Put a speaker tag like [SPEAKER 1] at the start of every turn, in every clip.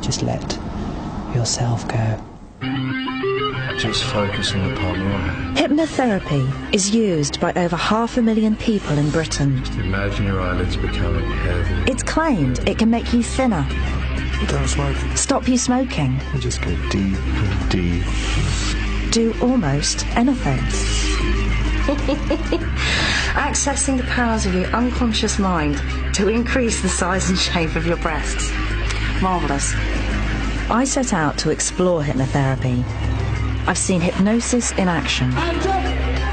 [SPEAKER 1] just let yourself go.
[SPEAKER 2] Just focusing upon you.
[SPEAKER 3] Hypnotherapy is used by over 500,000 people in Britain.
[SPEAKER 2] Just imagine your eyelids becoming heavy.
[SPEAKER 3] It's claimed it can make you thinner,
[SPEAKER 2] Don't smoke.
[SPEAKER 3] stop you smoking,
[SPEAKER 2] And just go deep and deep.
[SPEAKER 3] do almost anything. Accessing the powers of your unconscious mind to increase the size and shape of your breasts. Marvellous. I set out to explore hypnotherapy. I've seen hypnosis in action.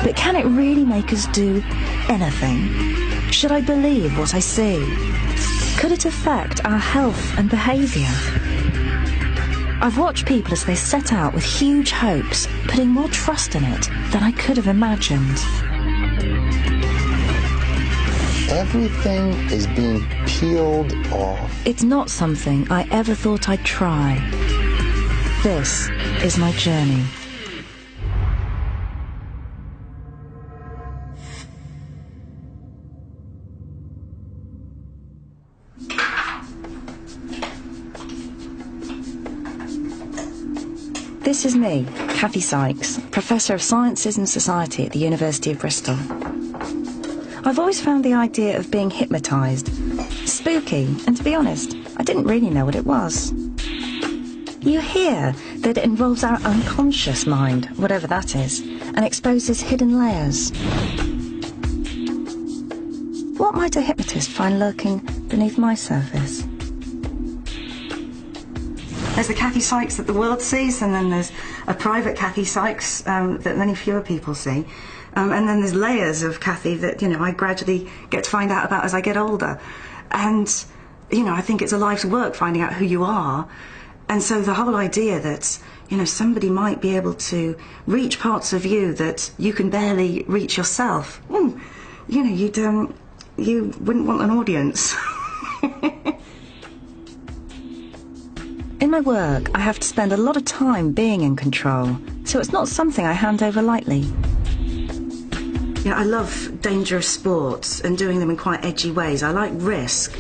[SPEAKER 3] But can it really make us do anything? Should I believe what I see? Could it affect our health and behaviour? I've watched people as they set out with huge hopes, putting more trust in it than I could have imagined.
[SPEAKER 4] Everything is being peeled off.
[SPEAKER 3] It's not something I ever thought I'd try. This is my journey. This is me, Kathy Sykes, Professor of Sciences and Society at the University of Bristol. I've always found the idea of being hypnotised spooky, and to be honest, I didn't really know what it was. You hear that it involves our unconscious mind, whatever that is, and exposes hidden layers. What might a hypnotist find lurking beneath my surface? There's the Kathy Sykes that the world sees, and then there's a private Kathy Sykes that many fewer people see. And then there's layers of Kathy that, I gradually get to find out about as I get older. And, I think it's a life's work finding out who you are. And so the whole idea that, somebody might be able to reach parts of you that you can barely reach yourself, you wouldn't want an audience. In my work, I have to spend a lot of time being in control, so it's not something I hand over lightly. I love dangerous sports and doing them in quite edgy ways. I like risk,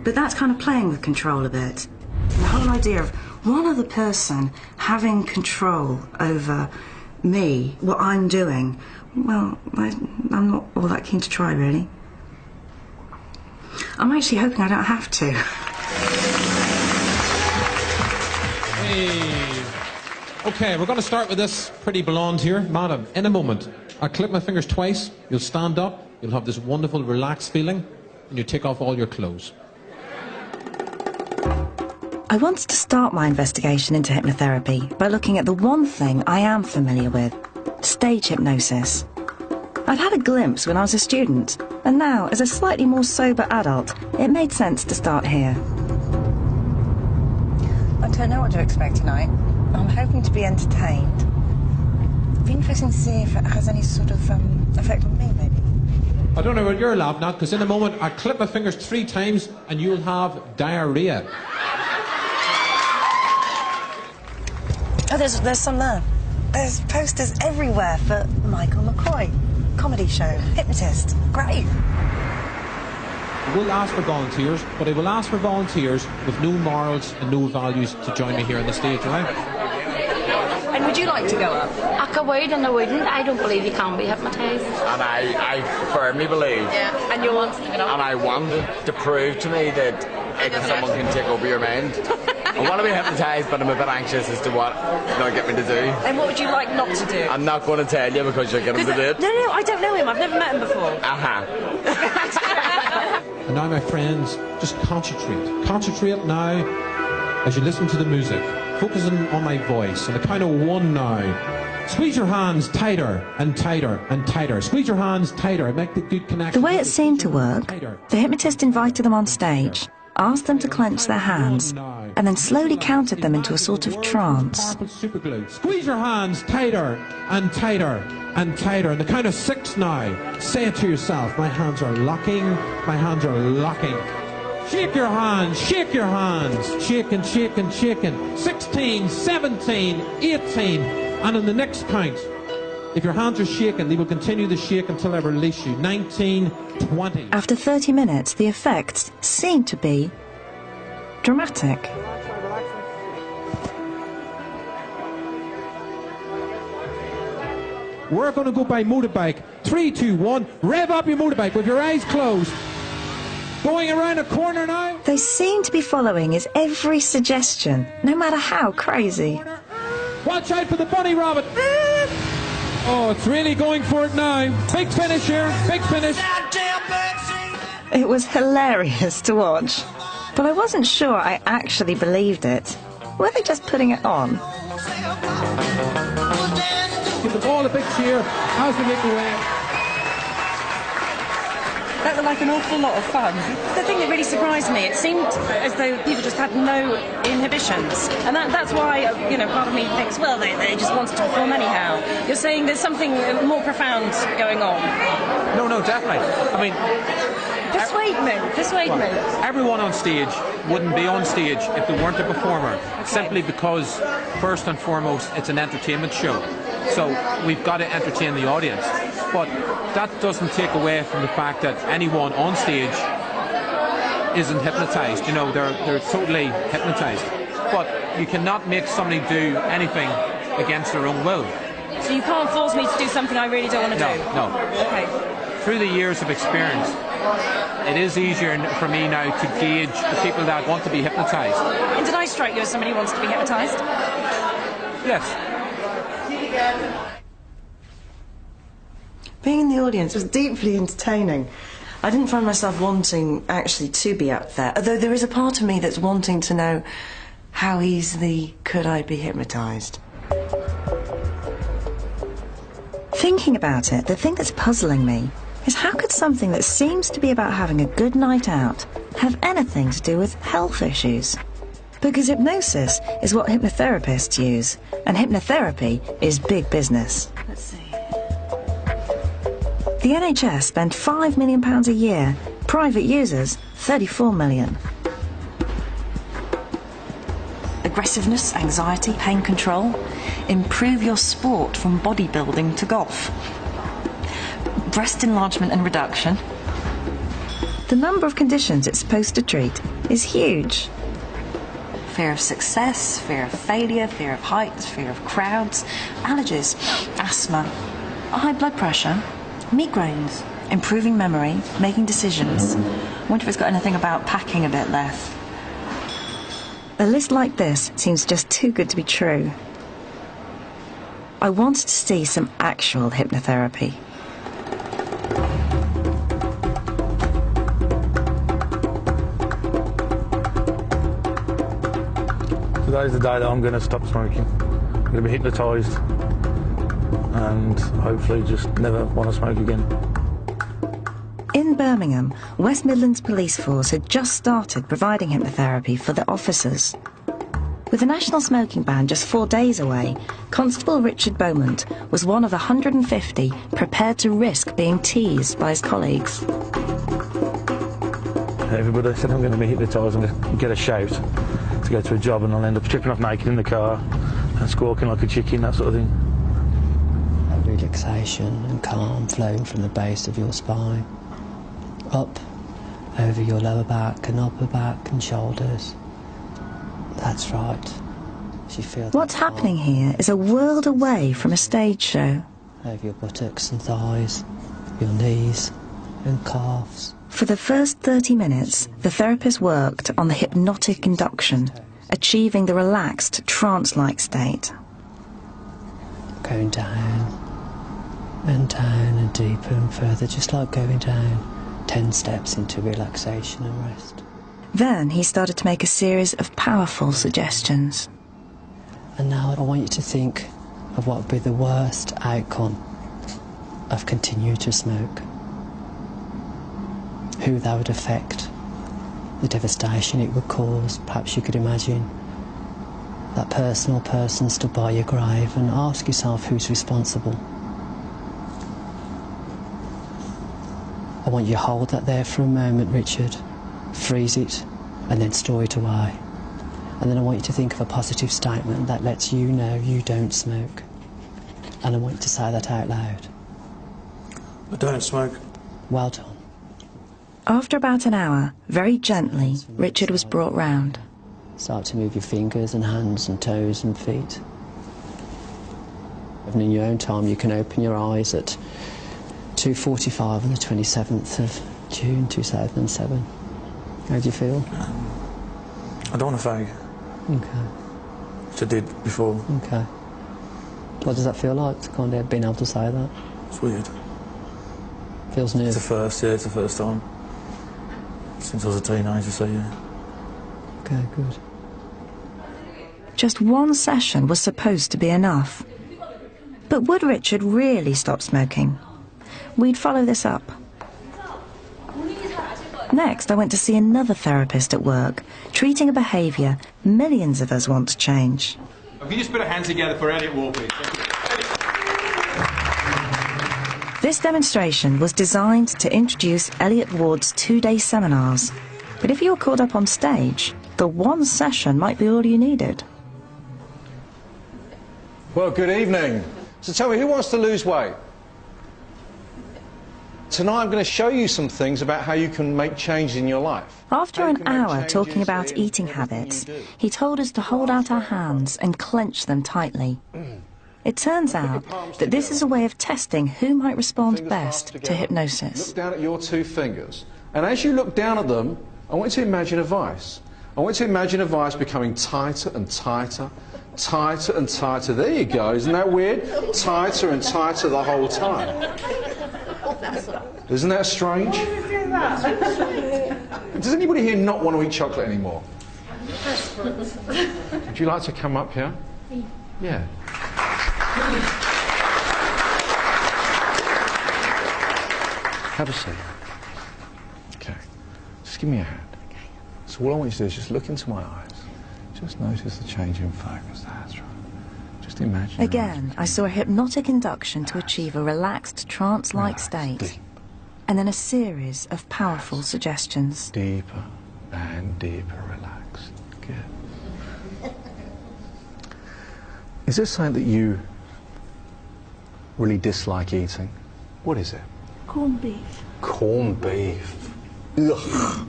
[SPEAKER 3] but that's kind of playing with control a bit. And the whole idea of one other person having control over me, what I'm doing, well, I'm not all that keen to try, really. I'm actually hoping I don't have to.
[SPEAKER 5] Hey. Okay, we're going to start with this pretty blonde here. Madam, in a moment, I'll click my fingers twice, you'll stand up, you'll have this wonderful relaxed feeling, and you take off all your clothes.
[SPEAKER 3] I wanted to start my investigation into hypnotherapy by looking at the one thing I am familiar with, stage hypnosis. I'd had a glimpse when I was a student, and now, as a slightly more sober adult, it made sense to start here. I don't know what to expect tonight. I'm hoping to be entertained. It'd be interesting to see if it has any sort of effect on me, maybe.
[SPEAKER 5] I don't know what you're laughing at, because in a moment I'll clip my fingers 3 times and you'll have diarrhea.
[SPEAKER 3] Oh, there's some there. There's posters everywhere for Michael McCoy. Comedy show, hypnotist. Great.
[SPEAKER 5] I will ask for volunteers, but I will ask for volunteers with no morals and no values to join me here on the stage, all right?
[SPEAKER 3] And would you like to go up?
[SPEAKER 6] I would and I wouldn't. I don't believe you can be hypnotised.
[SPEAKER 7] And I firmly believe.
[SPEAKER 6] Yeah, and you want to,
[SPEAKER 7] And I want to prove to me that someone can take over your mind. I want to be hypnotised, but I'm a bit anxious as to what it's going to get me to do.
[SPEAKER 3] And what would you like not to do?
[SPEAKER 7] I'm not going to tell you because you're getting to do it.
[SPEAKER 3] No, I don't know him. I've never met him before.
[SPEAKER 5] And now, my friends, just concentrate. Concentrate now as you listen to the music. Focusing on my voice. On the count of 1 now. Squeeze your hands tighter and tighter and tighter. Squeeze your hands tighter. Make the good connection.
[SPEAKER 3] The way it seemed to work, the hypnotist invited them on stage, asked them to clench their hands, and then slowly counted them into a sort of trance.
[SPEAKER 5] Squeeze your hands tighter and tighter and tighter. And the count of 6 now. Say it to yourself. My hands are locking. My hands are locking. Shake your hands. Shake your hands. Shaking, shaking, shaking. 16, 17, 18. And on the next count, if your hands are shaking, they will continue to shake until I release you. 19, 20.
[SPEAKER 3] After 30 minutes, the effects seemed to be dramatic.
[SPEAKER 5] We're going to go by motorbike. 3, 2, 1. Rev up your motorbike with your eyes closed. Going around a corner now.
[SPEAKER 3] They seem to be following his every suggestion, no matter how crazy.
[SPEAKER 5] Watch out for the bunny rabbit. Oh, it's really going for it now. Big finish here. Big finish.
[SPEAKER 3] It was hilarious to watch, but I wasn't sure I actually believed it. Were they just putting it on?
[SPEAKER 5] Give them all a big cheer as they make their way.
[SPEAKER 8] That looked like an awful lot of fun. The thing that really surprised me, it seemed as though people just had no inhibitions. And that's why, part of me thinks, well, they just wanted to perform anyhow. You're saying there's something more profound going on.
[SPEAKER 9] No, definitely. I mean...
[SPEAKER 8] Persuade me.
[SPEAKER 9] Everyone on stage wouldn't be on stage if they weren't a performer, simply because, first and foremost, it's an entertainment show. So we've got to entertain the audience. But that doesn't take away from the fact that anyone on stage isn't hypnotised. They're totally hypnotised. But you cannot make somebody do anything against their own will.
[SPEAKER 8] So you can't force me to do something I really don't want to do?
[SPEAKER 9] No.
[SPEAKER 8] Okay.
[SPEAKER 9] Through the years of experience, it is easier for me now to gauge the people that want to be hypnotised.
[SPEAKER 8] And did I strike you as somebody who wants to be hypnotised?
[SPEAKER 9] Yes.
[SPEAKER 3] Being in the audience was deeply entertaining. I didn't find myself wanting actually to be up there, although there is a part of me that's wanting to know how easily could I be hypnotised. Thinking about it, the thing that's puzzling me is how could something that seems to be about having a good night out have anything to do with health issues? Because hypnosis is what hypnotherapists use, and hypnotherapy is big business.
[SPEAKER 8] Let's see.
[SPEAKER 3] The NHS spend £5 million a year, private users £34 million.
[SPEAKER 8] Aggressiveness, anxiety, pain control. Improve your sport from bodybuilding to golf. Breast enlargement and reduction.
[SPEAKER 3] The number of conditions it's supposed to treat is huge.
[SPEAKER 8] Fear of success, fear of failure, fear of heights, fear of crowds, allergies, asthma, high blood pressure, migraines, improving memory, making decisions. I wonder if it's got anything about packing a bit less.
[SPEAKER 3] A list like this seems just too good to be true. I wanted to see some actual hypnotherapy.
[SPEAKER 10] Today's the day that I'm going to stop smoking. I'm going to be hypnotised and hopefully just never want to smoke again.
[SPEAKER 3] In Birmingham, West Midlands Police Force had just started providing hypnotherapy for the officers. With the national smoking ban just 4 days away, Constable Richard Beaumont was one of 150 prepared to risk being teased by his colleagues.
[SPEAKER 10] Everybody said I'm going to be hypnotised and get a shout to go to a job, and I'll end up tripping off naked in the car and squawking like a chicken, that sort of thing.
[SPEAKER 1] Relaxation and calm flowing from the base of your spine, up over your lower back and upper back and shoulders. That's right. You feel
[SPEAKER 3] What's happening here is a world away from a stage show.
[SPEAKER 1] Over your buttocks and thighs, your knees and calves.
[SPEAKER 3] For the first 30 minutes, the therapist worked on the hypnotic induction, achieving the relaxed, trance-like state.
[SPEAKER 1] Going down and deeper and further, just like going down 10 steps into relaxation and rest.
[SPEAKER 3] Then he started to make a series of powerful suggestions.
[SPEAKER 1] And now I want you to think of what would be the worst outcome of continuing to smoke. Who that would affect, the devastation it would cause. Perhaps you could imagine that person stood by your grave, and ask yourself who's responsible. I want you to hold that there for a moment, Richard. Freeze it and then store it away. And then I want you to think of a positive statement that lets you know you don't smoke. And I want you to say that out loud.
[SPEAKER 2] I don't smoke.
[SPEAKER 1] Well done.
[SPEAKER 3] After about an hour, very gently, Richard was brought round.
[SPEAKER 1] Start to move your fingers and hands and toes and feet. And in your own time, you can open your eyes at 2:45 on the 27th of June 2007. How do you feel?
[SPEAKER 10] I don't want to fag,
[SPEAKER 1] Okay.
[SPEAKER 10] which I did before.
[SPEAKER 1] Okay. What does that feel like, to kind of being able to say that?
[SPEAKER 10] It's weird.
[SPEAKER 1] Feels new.
[SPEAKER 10] It's the first, yeah, it's the first time. Since I was a teenager, so yeah.
[SPEAKER 1] Okay, good.
[SPEAKER 3] Just one session was supposed to be enough. But would Richard really stop smoking? We'd follow this up. Next, I went to see another therapist at work, treating a behaviour millions of us want to change.
[SPEAKER 11] If you just put our hands together for Elliot Wall, please.
[SPEAKER 3] This demonstration was designed to introduce Elliot Ward's 2-day seminars. But if you were called up on stage, the one session might be all you needed.
[SPEAKER 11] Well, good evening. So tell me, who wants to lose weight? Tonight I'm going to show you some things about how you can make changes in your life.
[SPEAKER 3] After an hour talking about eating habits, he told us to hold out our hands and clench them tightly. It turns out that this is a way of testing who might respond best to hypnosis.
[SPEAKER 11] Look down at your 2 fingers, and as you look down at them, I want you to imagine a vice. I want you to imagine a vice becoming tighter and tighter, tighter and tighter. There you go, isn't that weird? Tighter and tighter the whole time. Isn't that strange? Does anybody here not want to eat chocolate anymore? Would you like to come up here? Yeah. Have a seat. Okay. Just give me a hand. Okay. So all I want you to do is just look into my eyes. Just notice the change in focus. That's right. Just imagine.
[SPEAKER 3] Again, I saw a hypnotic induction to achieve a relaxed, trance-like state.
[SPEAKER 11] Deep.
[SPEAKER 3] And then a series of powerful suggestions.
[SPEAKER 11] Deeper and deeper relaxed. Good. Is there something that you really dislike eating? What is it?
[SPEAKER 12] Corned beef.
[SPEAKER 11] Corned beef. Ugh.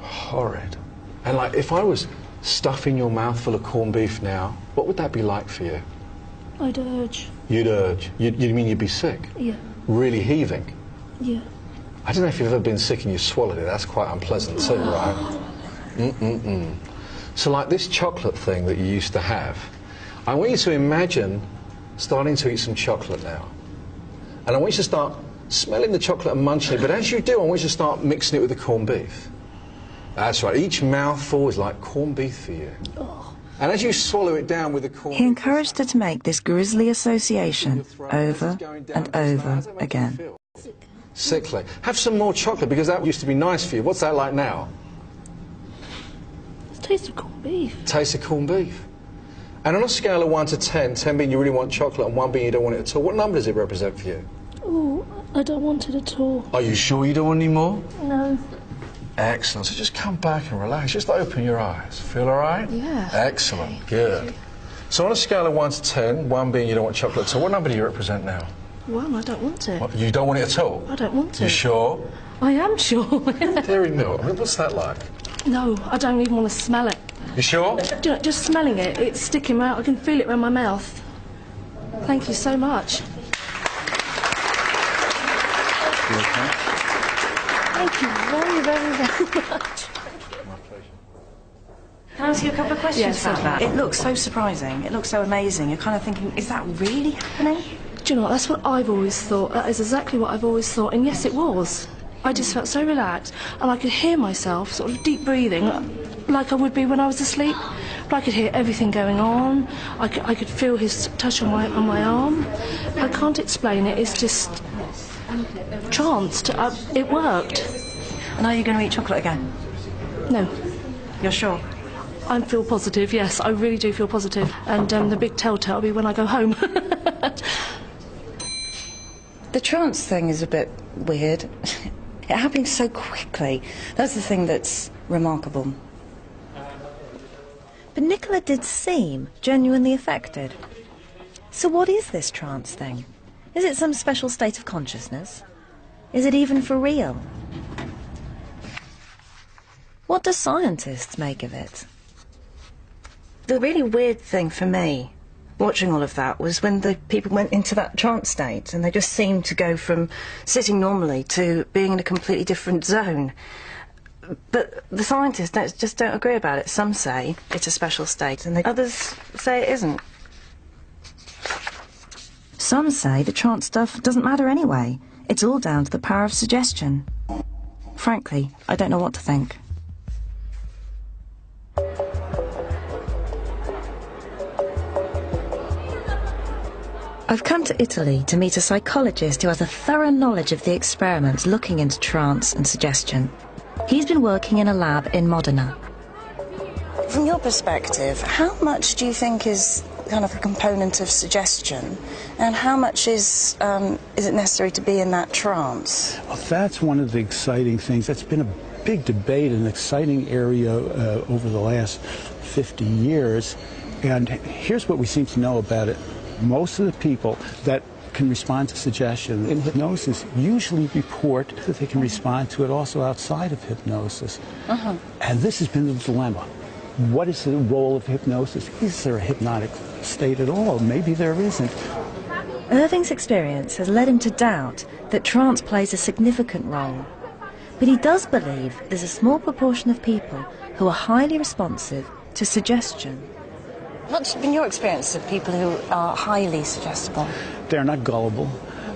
[SPEAKER 11] Horrid. And like, if I was stuffing your mouth full of corned beef now, what would that be like for you?
[SPEAKER 12] I'd urge.
[SPEAKER 11] You'd urge. You mean you'd be sick?
[SPEAKER 12] Yeah.
[SPEAKER 11] Really heaving?
[SPEAKER 12] Yeah.
[SPEAKER 11] I don't know if you've ever been sick and you swallowed it. That's quite unpleasant too, right? So like this chocolate thing that you used to have, I want you to imagine starting to eat some chocolate now. And I want you to start smelling the chocolate and munching it, but as you do, I want you to start mixing it with the corned beef. That's right, each mouthful is like corned beef for you.
[SPEAKER 12] Oh.
[SPEAKER 11] And as you swallow it down with the corned beef...
[SPEAKER 3] He encouraged her to make this grisly association over and over again.
[SPEAKER 11] Sickly. Have some more chocolate, because that used to be nice for you. What's that like now?
[SPEAKER 12] It's taste of corned beef.
[SPEAKER 11] Taste of corned beef. And on a scale of 1 to 10, 10 being you really want chocolate and 1 being you don't want it at all, what number does it represent for you?
[SPEAKER 12] Oh, I don't want it at all.
[SPEAKER 11] Are you sure you don't want any more?
[SPEAKER 12] No.
[SPEAKER 11] Excellent. So just come back and relax. Just open your eyes. Feel all right?
[SPEAKER 12] Yeah.
[SPEAKER 11] Excellent.
[SPEAKER 12] Okay.
[SPEAKER 11] Good. So on a scale of 1 to 10, 1 being you don't want chocolate at all, what number do you represent now?
[SPEAKER 12] 1, I don't want it.
[SPEAKER 11] What, you don't want it at all?
[SPEAKER 12] I don't want it.
[SPEAKER 11] You sure?
[SPEAKER 12] I am sure.
[SPEAKER 11] Dairy milk. I mean, what's that like?
[SPEAKER 12] No, I don't even want to smell it.
[SPEAKER 11] You sure?
[SPEAKER 12] Do you know, just smelling it, it's sticking out. I can feel it around my mouth. Thank you so much.
[SPEAKER 11] You okay?
[SPEAKER 12] Thank you very, very, very much.
[SPEAKER 11] My pleasure.
[SPEAKER 8] Can I ask you a couple of questions
[SPEAKER 12] Yes,
[SPEAKER 8] about that? It looks so surprising. It looks so amazing. You're kind of thinking, is that really happening?
[SPEAKER 12] Do you know what? That's what I've always thought. That is exactly what I've always thought. And yes, it was. I just felt so relaxed, and I could hear myself sort of deep breathing, like I would be when I was asleep. But I could hear everything going on. I could feel his touch on my arm. I can't explain it. It's just tranced. It worked.
[SPEAKER 8] And are you going to eat chocolate again?
[SPEAKER 12] No.
[SPEAKER 8] You're sure?
[SPEAKER 12] I feel positive, yes. I really do feel positive. And the big telltale will be when I go home.
[SPEAKER 8] The trance thing is a bit weird. It happened so quickly. That's the thing that's remarkable.
[SPEAKER 3] But Nicola did seem genuinely affected. So what is this trance thing? Is it some special state of consciousness? Is it even for real? What do scientists make of it?
[SPEAKER 8] The really weird thing for me
[SPEAKER 3] watching all of that was when the people went into that trance state and they just seemed to go from sitting normally to being in a completely different zone. But the scientists just don't agree about it. Some say it's a special state and others say it isn't. Some say the trance stuff doesn't matter anyway. It's all down to the power of suggestion. Frankly, I don't know what to think. I've come to Italy to meet a psychologist who has a thorough knowledge of the experiments looking into trance and suggestion. He's been working in a lab in Modena. From your perspective, how much do you think is kind of a component of suggestion, and how much is it necessary to be in that trance?
[SPEAKER 13] Well, that's one of the exciting things. That's been a big debate, an exciting area over the last 50 years. And here's what we seem to know about it. Most of the people that can respond to suggestion in hypnosis usually report that they can respond to it also outside of hypnosis. And this has been the dilemma. What is the role of hypnosis? Is there a hypnotic state at all? Maybe there isn't.
[SPEAKER 3] Irving's experience has led him to doubt that trance plays a significant role. But he does believe there's a small proportion of people who are highly responsive to suggestion. What's been your experience of people who are highly suggestible?
[SPEAKER 13] They're not gullible.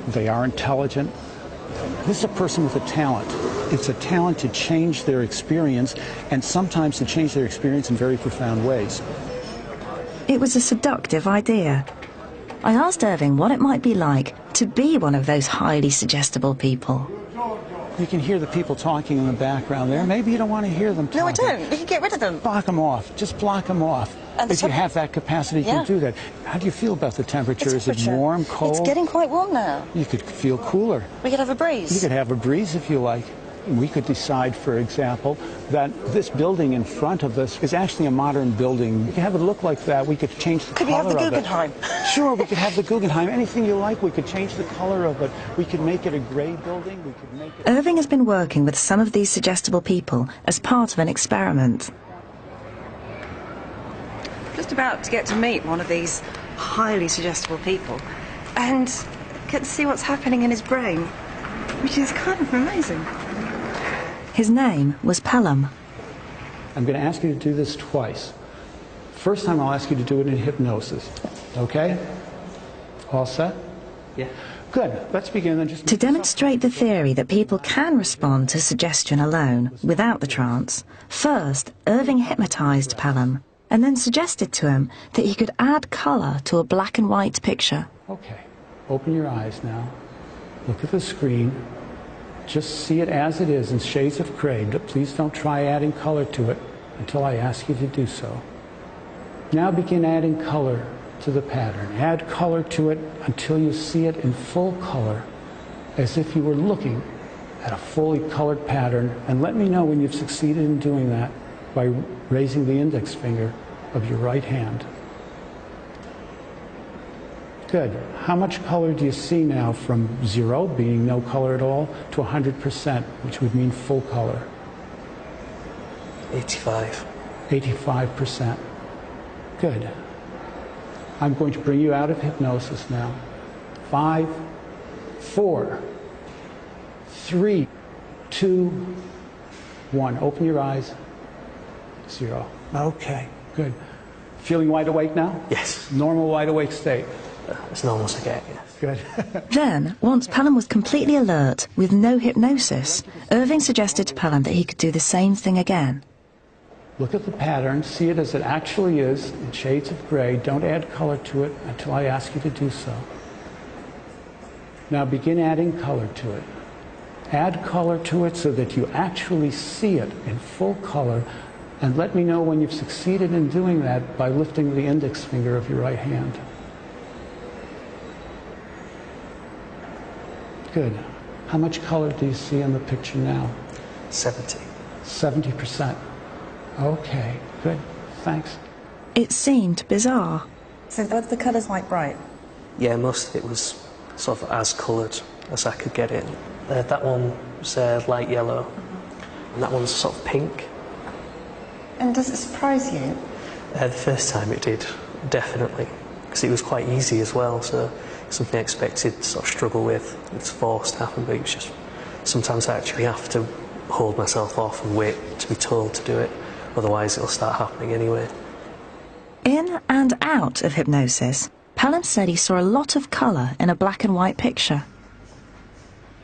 [SPEAKER 13] They are intelligent. This is a person with a talent. It's a talent to change their experience, and sometimes to change their experience in very profound ways.
[SPEAKER 3] It was a seductive idea. I asked Irving what it might be like to be one of those highly suggestible people.
[SPEAKER 13] You can hear the people talking in the background there. Maybe you don't want to hear them talking.
[SPEAKER 3] No, I don't. You can get rid of them.
[SPEAKER 13] Block them off. Just block them off. And if you have that capacity, you can do that. How do you feel about the temperature? Is it warm, cold?
[SPEAKER 3] It's getting quite warm now.
[SPEAKER 13] You could feel cooler.
[SPEAKER 3] We could have a breeze.
[SPEAKER 13] You could have a breeze if you like. We could decide, for example, that this building in front of us is actually a modern building. We could have it look like that. We could change the color of it.
[SPEAKER 3] Could we have the Guggenheim?
[SPEAKER 13] Sure, we could have the Guggenheim. Anything you like, we could change the color of it. We could make it a grey building. We could make it...
[SPEAKER 3] Irving has been working with some of these suggestible people as part of an experiment. Just about to get to meet one of these highly suggestible people and get to see what's happening in his brain, which is kind of amazing. His name was Pelham.
[SPEAKER 13] I'm going to ask you to do this twice. First time I'll ask you to do it in hypnosis. Okay? All set?
[SPEAKER 14] Yeah.
[SPEAKER 13] Good. Let's begin then.
[SPEAKER 3] To demonstrate the theory that people can respond to suggestion alone, without the trance, first Irving hypnotized Pelham and then suggested to him that he could add colour to a black and white picture.
[SPEAKER 13] Okay. Open your eyes now. Look at the screen. Just see it as it is in shades of grey. Please don't try adding color to it until I ask you to do so. Now begin adding color to the pattern. Add color to it until you see it in full color, as if you were looking at a fully colored pattern. And let me know when you've succeeded in doing that by raising the index finger of your right hand. Good. How much color do you see now from 0, being no color at all, to 100%, which would mean full color?
[SPEAKER 14] 85.
[SPEAKER 13] 85%. Good. I'm going to bring you out of hypnosis now. 5, 4, 3, 2, 1. Open your eyes. 0. Okay, good. Feeling wide awake now?
[SPEAKER 14] Yes.
[SPEAKER 13] Normal wide awake state?
[SPEAKER 14] As normal as I get, yes.
[SPEAKER 13] Good.
[SPEAKER 3] Then, once Pelham was completely alert, with no hypnosis, Irving suggested to Pelham that he could do the same thing again.
[SPEAKER 13] Look at the pattern, see it as it actually is, in shades of gray. Don't add color to it until I ask you to do so. Now begin adding color to it. Add color to it so that you actually see it in full color, and let me know when you've succeeded in doing that by lifting the index finger of your right hand. Good. How much color do you see in the picture now?
[SPEAKER 14] 70.
[SPEAKER 13] 70%. Okay, good. Thanks.
[SPEAKER 3] It seemed bizarre. So were the colours like bright?
[SPEAKER 14] Yeah, most of it was sort of as coloured as I could get it. That one was light yellow, and that one's sort of pink.
[SPEAKER 3] And does it surprise you?
[SPEAKER 14] The first time it did, definitely. because it was quite easy as well, so something I expected to sort of struggle with. It's forced to happen, but it was just sometimes I actually have to hold myself off and wait to be told to do it, otherwise it'll start happening anyway.
[SPEAKER 3] In and out of hypnosis, Pelham said he saw a lot of colour in a black and white picture.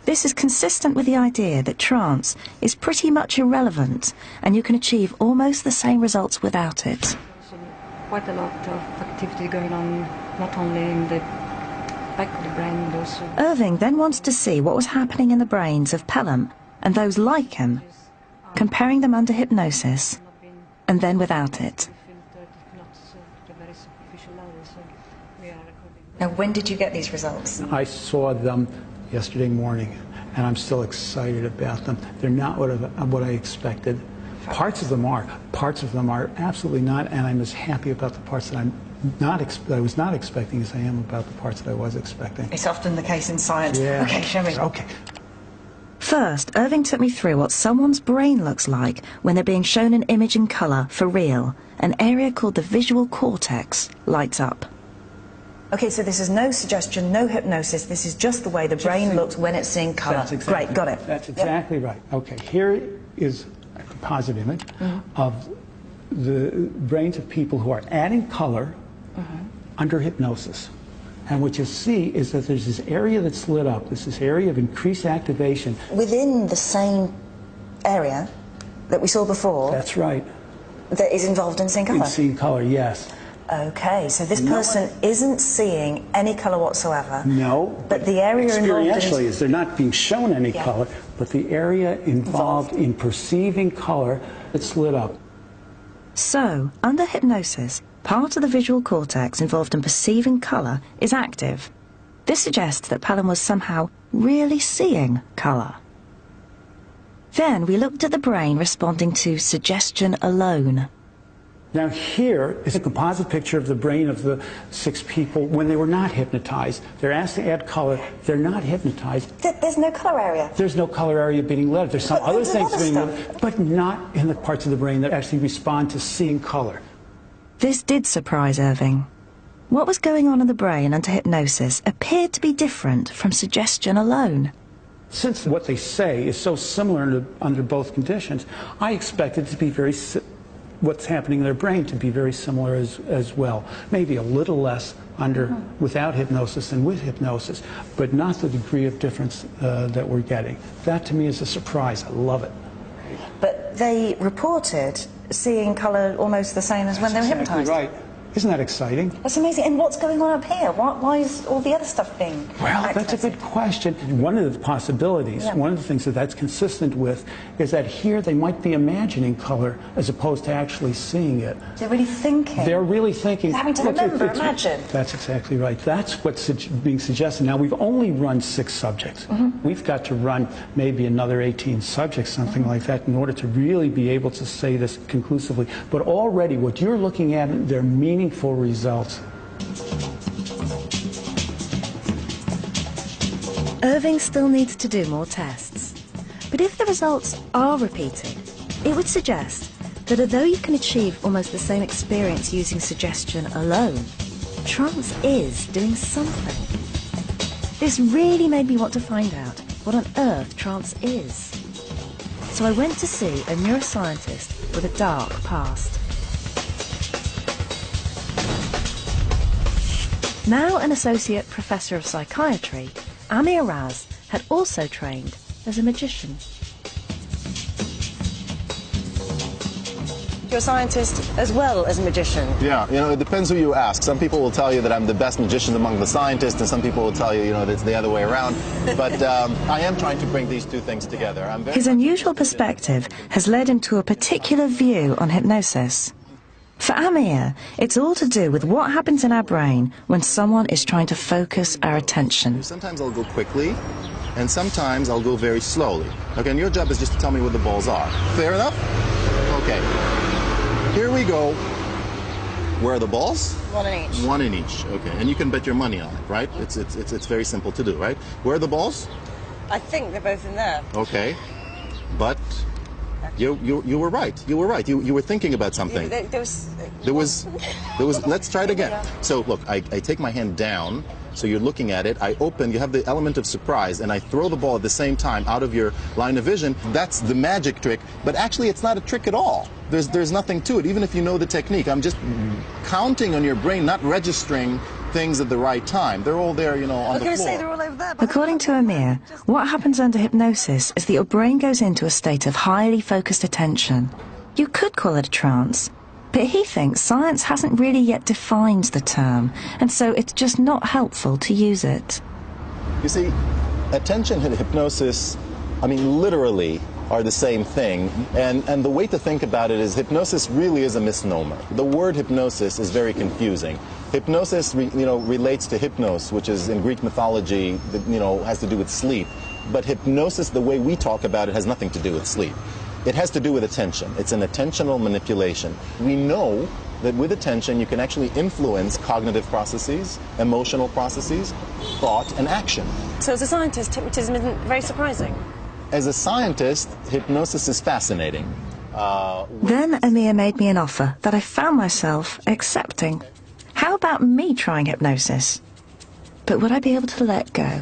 [SPEAKER 3] This is consistent with the idea that trance is pretty much irrelevant and you can achieve almost the same results without it.
[SPEAKER 15] Quite a lot of activity going on, not only in the back of the brain, but also...
[SPEAKER 3] Irving then wanted to see what was happening in the brains of Pelham and those like him, comparing them under hypnosis and then without it.
[SPEAKER 8] Now, when did you get these results?
[SPEAKER 13] I saw them yesterday morning, and I'm still excited about them. They're not what I expected. Parts of them are absolutely not, and I'm as happy about the parts that I was not expecting as I am about the parts that I was expecting.
[SPEAKER 8] It's often the case in science.
[SPEAKER 13] Yeah.
[SPEAKER 8] Okay, show me.
[SPEAKER 13] Okay.
[SPEAKER 3] First, Irving took me through what someone's brain looks like when they're being shown an image in colour for real. An area called the visual cortex lights up.
[SPEAKER 8] Okay, so this is no suggestion, no hypnosis. This is just the way the brain looks when it's seeing colour.
[SPEAKER 13] That's exactly,
[SPEAKER 8] Great, got it.
[SPEAKER 13] That's exactly right. Okay, here is a composite image of the brains of people who are adding colour under hypnosis. And what you see is that there's this area that's lit up, there's this area of increased activation.
[SPEAKER 8] Within the same area that we saw before?
[SPEAKER 13] That's right.
[SPEAKER 8] That is involved in seeing colour?
[SPEAKER 13] In seeing colour, yes.
[SPEAKER 8] Okay, so this person isn't seeing any colour whatsoever.
[SPEAKER 13] No.
[SPEAKER 8] But the area involved
[SPEAKER 13] experientially is they're not being shown any colour, but the area involved in perceiving colour that's lit up.
[SPEAKER 3] So, under hypnosis, part of the visual cortex involved in perceiving colour is active. This suggests that Pelham was somehow really seeing colour. Then we looked at the brain responding to suggestion alone.
[SPEAKER 13] Now here is a composite picture of the brain of the 6 people when they were not hypnotized. They're asked to add color. They're not hypnotized.
[SPEAKER 8] There's no color area.
[SPEAKER 13] There's no color area being lit. There's some other things being lit, but not in the parts of the brain that actually respond to seeing color.
[SPEAKER 3] This did surprise Irving. What was going on in the brain under hypnosis appeared to be different from suggestion alone.
[SPEAKER 13] Since what they say is so similar under both conditions, I expected it to be what's happening in their brain to be very similar as well. Maybe a little less without hypnosis than with hypnosis, but not the degree of difference that we're getting. That to me is a surprise. I love it.
[SPEAKER 8] But they reported seeing colour almost the same as when they were hypnotised.
[SPEAKER 13] Right. Isn't that exciting?
[SPEAKER 8] That's amazing. And what's going on up here? Why is all the other stuff being
[SPEAKER 13] That's a good question. One of the possibilities, one of the things that's consistent with, is that here they might be imagining color as opposed to actually seeing it.
[SPEAKER 8] They're really thinking.
[SPEAKER 13] They're really thinking.
[SPEAKER 8] They're having to remember, imagine.
[SPEAKER 13] That's exactly right. That's what's being suggested. Now, we've only run 6 subjects. We've got to run maybe another 18 subjects, something like that, in order to really be able to say this conclusively. But already what you're looking at, they're meaningful results.
[SPEAKER 3] Irving still needs to do more tests. But if the results are repeated, it would suggest that although you can achieve almost the same experience using suggestion alone, trance is doing something. This really made me want to find out what on earth trance is. So I went to see a neuroscientist with a dark past. Now an associate professor of psychiatry, Amir Raz had also trained as a magician.
[SPEAKER 8] You're a scientist as well as a magician.
[SPEAKER 16] Yeah, it depends who you ask. Some people will tell you that I'm the best magician among the scientists, and some people will tell you, that it's the other way around. But I am trying to bring these two things together.
[SPEAKER 3] His unusual perspective has led him to a particular view on hypnosis. For Amir, it's all to do with what happens in our brain when someone is trying to focus our attention.
[SPEAKER 16] Sometimes I'll go quickly, and sometimes I'll go very slowly. Okay, and your job is just to tell me where the balls are. Fair enough? Okay. Here we go. Where are the balls?
[SPEAKER 8] 1 in each.
[SPEAKER 16] 1 in each. Okay, and you can bet your money on it, right? It's very simple to do, right? Where are the balls?
[SPEAKER 8] I think they're both in there.
[SPEAKER 16] Okay, but You were right. You were right. You were thinking about something. There was. Let's try it again. So look, I take my hand down. So you're looking at it. I open. You have the element of surprise, and I throw the ball at the same time out of your line of vision. That's the magic trick. But actually, it's not a trick at all. There's nothing to it. Even if you know the technique, I'm just counting on your brain, not registering things at the right time. They're all there, you know, on the floor.
[SPEAKER 3] According to Amir, what happens under hypnosis is that your brain goes into a state of highly focused attention. You could call it a trance, but he thinks science hasn't really yet defined the term, and so it's just not helpful to use it.
[SPEAKER 16] You see, attention and hypnosis, I mean, literally are the same thing, and the way to think about it is hypnosis really is a misnomer. The word hypnosis is very confusing. Hypnosis, relates to hypnos, which is in Greek mythology, has to do with sleep. But hypnosis, the way we talk about it, has nothing to do with sleep. It has to do with attention. It's an attentional manipulation. We know that with attention, you can actually influence cognitive processes, emotional processes, thought, and action.
[SPEAKER 17] So as a scientist, hypnotism isn't very surprising?
[SPEAKER 16] As a scientist, hypnosis is fascinating.
[SPEAKER 3] Then Amir made me an offer that I found myself accepting. How about me trying hypnosis? But would I be able to let go?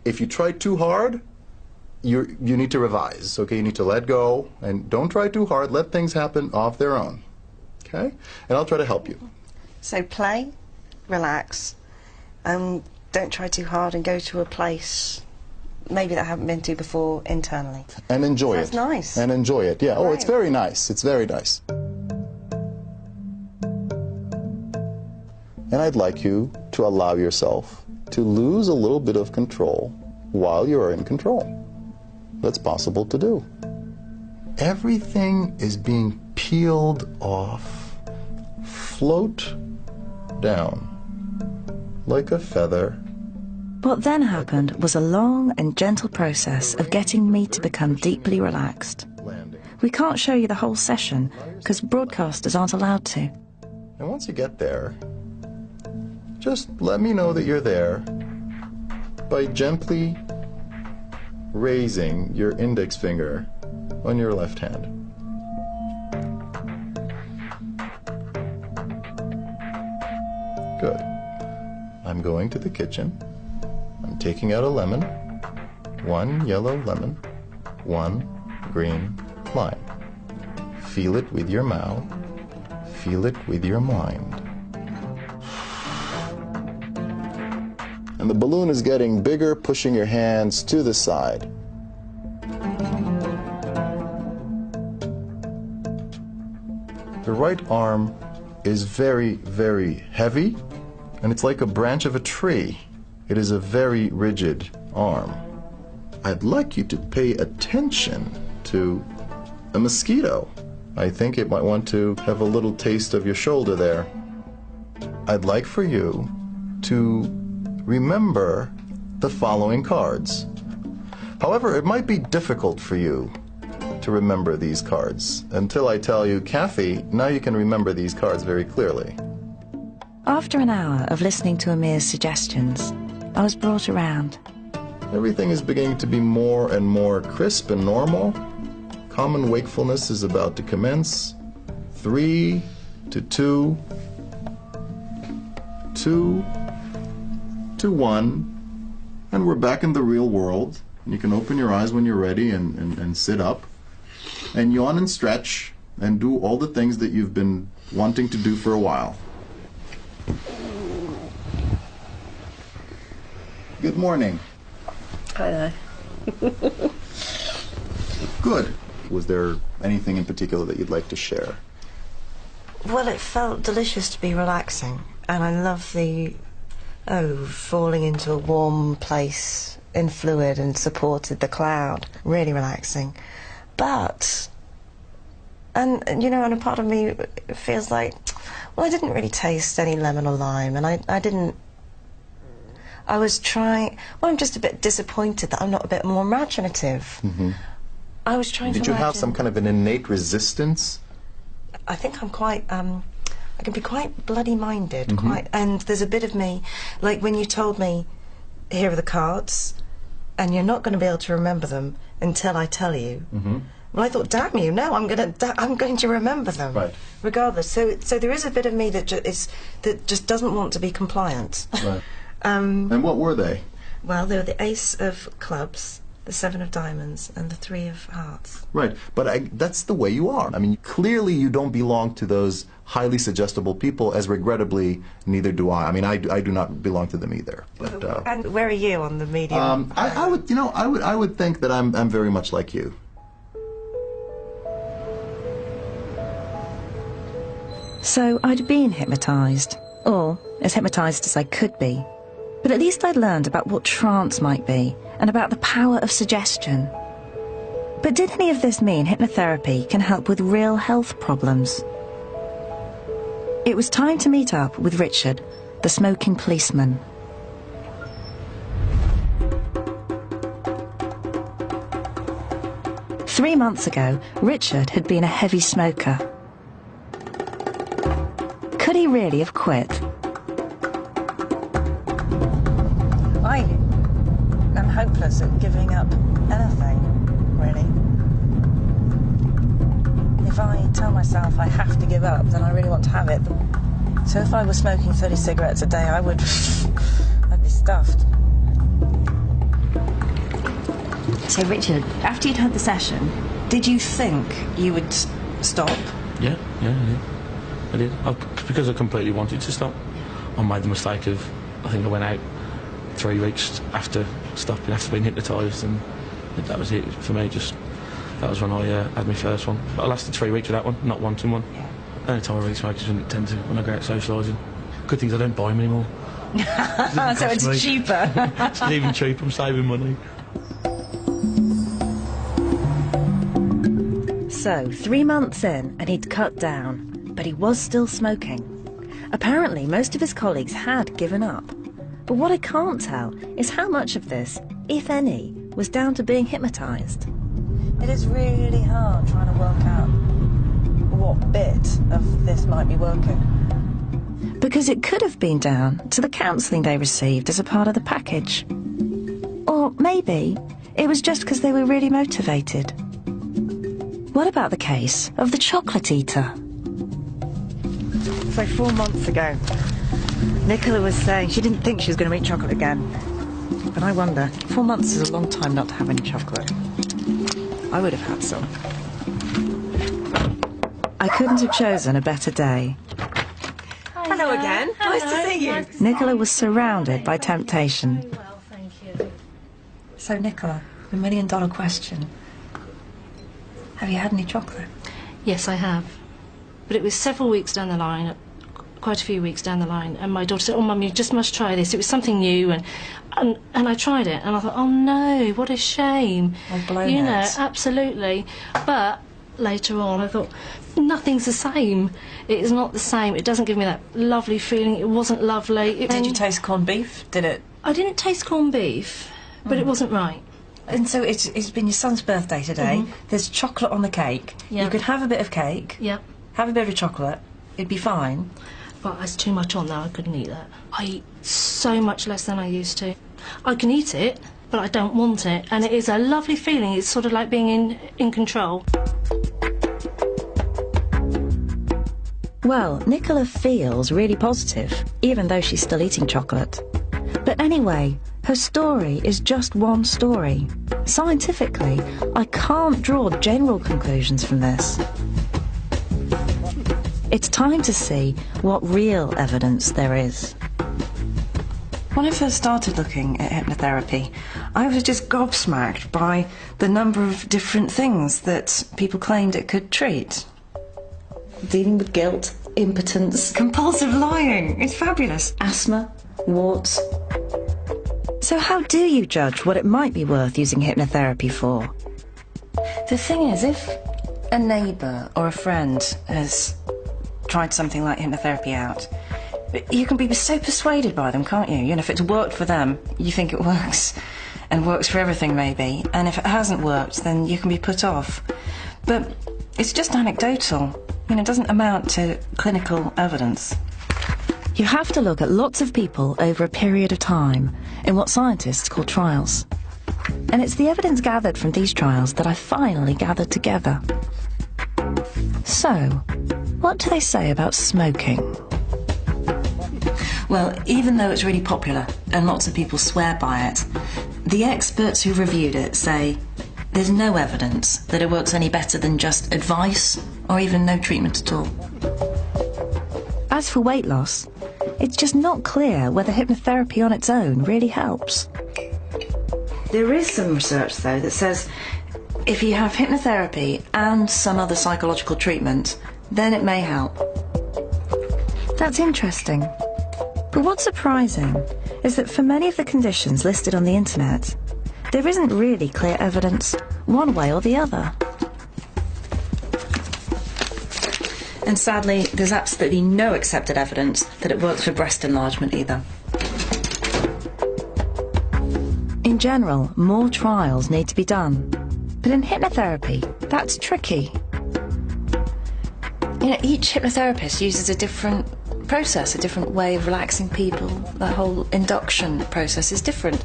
[SPEAKER 16] If you try too hard, you need to revise, okay? You need to let go, and don't try too hard. Let things happen off their own, okay? And I'll try to help you.
[SPEAKER 8] So play, relax, don't try too hard and go to a place maybe that I haven't been to before internally.
[SPEAKER 16] And enjoy it.
[SPEAKER 8] That's nice.
[SPEAKER 16] And enjoy it, yeah. Right. Oh, it's very nice. It's very nice. And I'd like you to allow yourself to lose a little bit of control while you're in control. That's possible to do. Everything is being peeled off. Float down like a feather.
[SPEAKER 3] What then happened was a long and gentle process of getting me to become deeply relaxed. We can't show you the whole session because broadcasters aren't allowed to.
[SPEAKER 16] And once you get there, just let me know that you're there by gently raising your index finger on your left hand. Good. I'm going to the kitchen. I'm taking out a lemon, one yellow lemon, one green lime. Feel it with your mouth. Feel it with your mind. And the balloon is getting bigger, pushing your hands to the side. The right arm is very, very heavy, and it's like a branch of a tree. It is a very rigid arm. I'd like you to pay attention to a mosquito. I think it might want to have a little taste of your shoulder there. I'd like for you to remember the following cards. However, it might be difficult for you to remember these cards until I tell you, Kathy, now you can remember these cards very clearly.
[SPEAKER 3] After an hour of listening to Amir's suggestions, I was brought around.
[SPEAKER 16] Everything is beginning to be more and more crisp and normal. Common wakefulness is about to commence. 3 to 2, 2 to 1, and we're back in the real world. You can open your eyes when you're ready and sit up and yawn and stretch and do all the things that you've been wanting to do for a while. Good morning.
[SPEAKER 17] Hi there.
[SPEAKER 16] Good. Was there anything in particular that you'd like to share?
[SPEAKER 8] Well, it felt delicious to be relaxing, and I love the falling into a warm place in fluid and supported the cloud. Really relaxing. But, and a part of me feels like, well, I didn't really taste any lemon or lime, and I was trying, well, I'm just a bit disappointed that I'm not a bit more imaginative.
[SPEAKER 16] Mm-hmm.
[SPEAKER 8] I was trying to
[SPEAKER 16] Did you
[SPEAKER 8] imagine.
[SPEAKER 16] have some kind of an innate resistance?
[SPEAKER 8] I think I'm quite, I can be quite bloody-minded,
[SPEAKER 16] Mm-hmm.
[SPEAKER 8] and there's a bit of me, like when you told me, here are the cards,
[SPEAKER 3] and you're not going to be able to remember them until I tell you. Well, I thought, damn you, no, I'm going to remember them,
[SPEAKER 16] Right.
[SPEAKER 3] regardless. So there is a bit of me that just doesn't want to be compliant.
[SPEAKER 16] Right. And what were they?
[SPEAKER 3] Well, they were the Ace of Clubs, the Seven of Diamonds, and the Three of Hearts.
[SPEAKER 16] Right, but that's the way you are. I mean, clearly you don't belong to those highly suggestible people, as regrettably, neither do I. I mean, I do not belong to them either. But,
[SPEAKER 3] And where are you on the medium?
[SPEAKER 16] I would think that I'm very much like you.
[SPEAKER 3] So I'd been hypnotised, or as hypnotised as I could be. But at least I'd learned about what trance might be, and about the power of suggestion. But did any of this mean hypnotherapy can help with real health problems? It was time to meet up with Richard, the smoking policeman. Three months ago, Richard had been a heavy smoker. Could he really have quit? I am hopeless at giving up anything, really. If I tell myself I have to give up, then I really want to have it. So if I was smoking 30 cigarettes a day, I'd be stuffed. So Richard, after you'd had the session, did you think you would stop?
[SPEAKER 10] Yeah, I did. Because I completely wanted to stop. I made the mistake of, I think I went out 3 weeks after stopping, after being hypnotised, and that was it for me. That was when I had my first one. But I lasted 3 weeks with that one, not wanting one.
[SPEAKER 3] Yeah.
[SPEAKER 10] The only time I really smoke is when I go out socialising. Good things I don't buy them anymore.
[SPEAKER 3] So it's cheaper.
[SPEAKER 10] It's even cheap, I'm saving money.
[SPEAKER 3] So, 3 months in, and he'd cut down, but he was still smoking. Apparently, most of his colleagues had given up. But what I can't tell is how much of this, if any, was down to being hypnotised. It is really hard trying to work out what bit of this might be working. Because it could have been down to the counselling they received as a part of the package. Or maybe it was just because they were really motivated. What about the case of the chocolate eater? So 4 months ago, Nicola was saying she didn't think she was going to eat chocolate again. But I wonder, 4 months is a long time not to have any chocolate. I would have had some. I couldn't have chosen a better day. Hello again. Nice to see you. Nicola was surrounded by temptation.
[SPEAKER 12] Well, thank you.
[SPEAKER 3] So, Nicola, the million-dollar question. Have you had any chocolate?
[SPEAKER 12] Yes, I have. But it was several weeks down the line, quite a few weeks down the line, and my daughter said, "Oh, Mum, you just must try this." It was something new, and I tried it, and I thought, "Oh no, what a shame."
[SPEAKER 3] I've blown
[SPEAKER 12] you know,
[SPEAKER 3] it.
[SPEAKER 12] absolutely. But later on, I thought, nothing's the same. It is not the same. It doesn't give me that lovely feeling. It wasn't lovely.
[SPEAKER 3] Did you taste corned beef? Did it?
[SPEAKER 12] I didn't taste corned beef, but it wasn't right.
[SPEAKER 3] And so it's been your son's birthday today. There's chocolate on the cake.
[SPEAKER 12] Yeah.
[SPEAKER 3] You could have a bit of cake.
[SPEAKER 12] Yeah.
[SPEAKER 3] Have a bit of chocolate. It'd be fine.
[SPEAKER 12] But there's too much on there. I couldn't eat that. I eat so much less than I used to. I can eat it, but I don't want it. And it is a lovely feeling. It's sort of like being in control.
[SPEAKER 3] Well, Nicola feels really positive, even though she's still eating chocolate. But anyway, her story is just one story. Scientifically, I can't draw general conclusions from this. It's time to see what real evidence there is. When I first started looking at hypnotherapy, I was just gobsmacked by the number of different things that people claimed it could treat. Dealing with guilt, impotence, compulsive lying. It's fabulous. Asthma, warts. So how do you judge what it might be worth using hypnotherapy for? The thing is, if a neighbour or a friend has tried something like hypnotherapy out, you can be so persuaded by them, can't you? You know, if it's worked for them, you think it works, and works for everything maybe, and if it hasn't worked, then you can be put off. But it's just anecdotal. You know, it doesn't amount to clinical evidence. You have to look at lots of people over a period of time in what scientists call trials. And it's the evidence gathered from these trials that I finally gathered together. So, what do they say about smoking? Well, even though it's really popular and lots of people swear by it, the experts who reviewed it say there's no evidence that it works any better than just advice or even no treatment at all. As for weight loss, it's just not clear whether hypnotherapy on its own really helps. There is some research, though, that says if you have hypnotherapy and some other psychological treatment, then it may help. That's interesting. But what's surprising is that for many of the conditions listed on the internet, there isn't really clear evidence one way or the other. And sadly, there's absolutely no accepted evidence that it works for breast enlargement either. In general, more trials need to be done. But in hypnotherapy, that's tricky. You know, each hypnotherapist uses a different process, a different way of relaxing people. The whole induction process is different.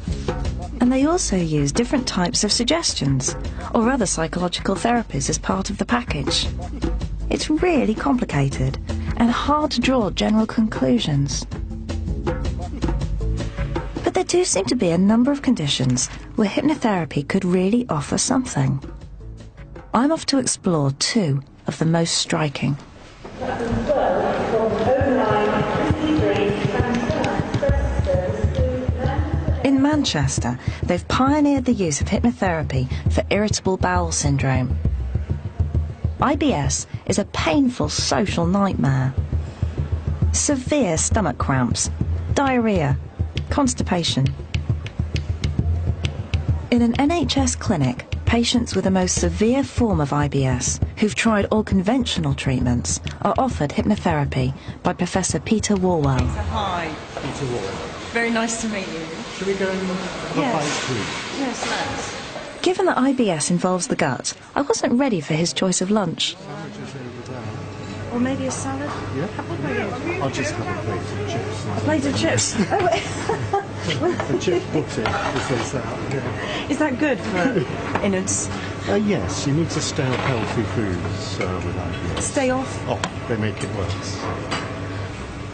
[SPEAKER 3] And they also use different types of suggestions or other psychological therapies as part of the package. It's really complicated and hard to draw general conclusions. But there do seem to be a number of conditions where hypnotherapy could really offer something. I'm off to explore two of the most striking. In Manchester, they've pioneered the use of hypnotherapy for irritable bowel syndrome. IBS is a painful social nightmare. Severe stomach cramps, diarrhea, constipation. In an NHS clinic, patients with the most severe form of IBS, who've tried all conventional treatments, are offered hypnotherapy by Professor Peter Warwell.
[SPEAKER 18] Hi. Peter Warwell. Very nice to meet you. Should we go and have a bite, please? Yes, let's.
[SPEAKER 3] Given that IBS involves the gut, I wasn't ready for his choice of lunch.
[SPEAKER 17] Or maybe a salad?
[SPEAKER 18] Yeah. I'll just have a plate of chips.
[SPEAKER 17] A plate of chips?
[SPEAKER 18] A chip butty, as they say out here.
[SPEAKER 17] Is that good for innards?
[SPEAKER 18] Yes, you need to stay off healthy foods with IBS.
[SPEAKER 17] Stay off?
[SPEAKER 18] Oh, they make it worse.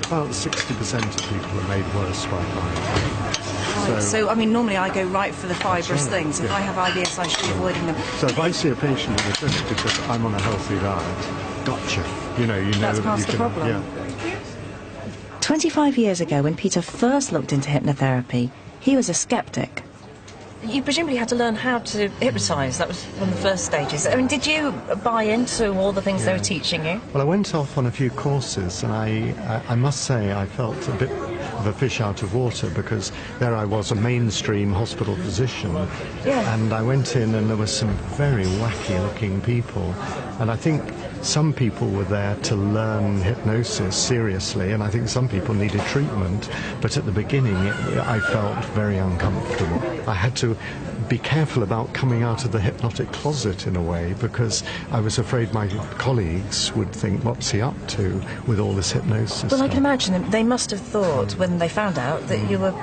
[SPEAKER 18] About 60% of people are made worse by IBS.
[SPEAKER 17] Right, so, I mean, normally I go right for the fibrous things. If I have IBS, I should be avoiding them.
[SPEAKER 18] So if I see a patient in the clinic because I'm on a healthy diet, gotcha. You know
[SPEAKER 17] That's
[SPEAKER 18] that
[SPEAKER 17] past
[SPEAKER 18] you
[SPEAKER 17] the
[SPEAKER 18] can...
[SPEAKER 17] problem.
[SPEAKER 18] Yeah.
[SPEAKER 3] 25 years ago, when Peter first looked into hypnotherapy, he was a skeptic.
[SPEAKER 17] You presumably had to learn how to hypnotise. That was one of the first stages. I mean, did you buy into all the things they were teaching you?
[SPEAKER 18] Well, I went off on a few courses, and I must say I felt a bit of a fish out of water, because there I was, a mainstream hospital physician, and I went in and there were some very wacky-looking people, and I think some people were there to learn hypnosis seriously, and I think some people needed treatment, but at the beginning I felt very uncomfortable. I had to be careful about coming out of the hypnotic closet in a way, because I was afraid my colleagues would think, what's he up to with all this hypnosis
[SPEAKER 17] Well,
[SPEAKER 18] stuff?
[SPEAKER 17] I can imagine they must have thought when they found out that you were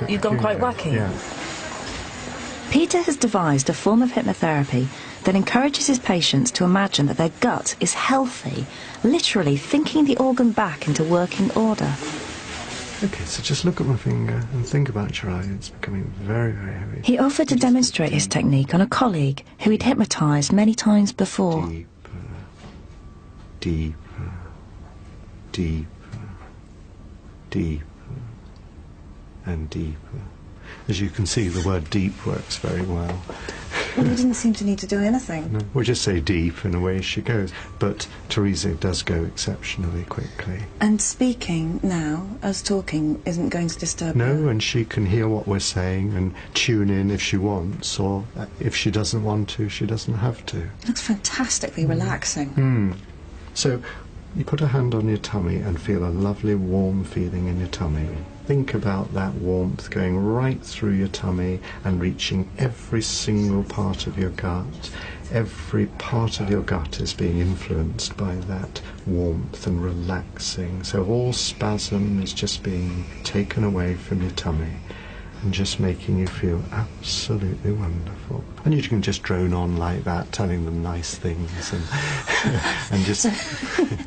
[SPEAKER 17] you'd gone quite wacky.
[SPEAKER 18] Yeah.
[SPEAKER 3] Peter has devised a form of hypnotherapy that encourages his patients to imagine that their gut is healthy, literally thinking the organ back into working order.
[SPEAKER 18] Okay, so just look at my finger and think about your eye. It's becoming very, very heavy.
[SPEAKER 3] He offered to demonstrate his technique on a colleague who he'd hypnotised many times before.
[SPEAKER 18] Deeper, deeper, deeper, and deeper. As you can see, the word deep works very well.
[SPEAKER 17] Well, he didn't seem to need to do anything.
[SPEAKER 18] No, we'll just say deep, and away she goes. But Teresa does go exceptionally quickly.
[SPEAKER 17] And speaking now, us talking, isn't going to disturb her?
[SPEAKER 18] No, and she can hear what we're saying and tune in if she wants, or if she doesn't want to, she doesn't have to.
[SPEAKER 17] It looks fantastically relaxing.
[SPEAKER 18] So you put a hand on your tummy and feel a lovely warm feeling in your tummy. Think about that warmth going right through your tummy and reaching every single part of your gut. Every part of your gut is being influenced by that warmth and relaxing. So all spasm is just being taken away from your tummy. and just making you feel absolutely wonderful. And you can just drone on like that, telling them nice things and just...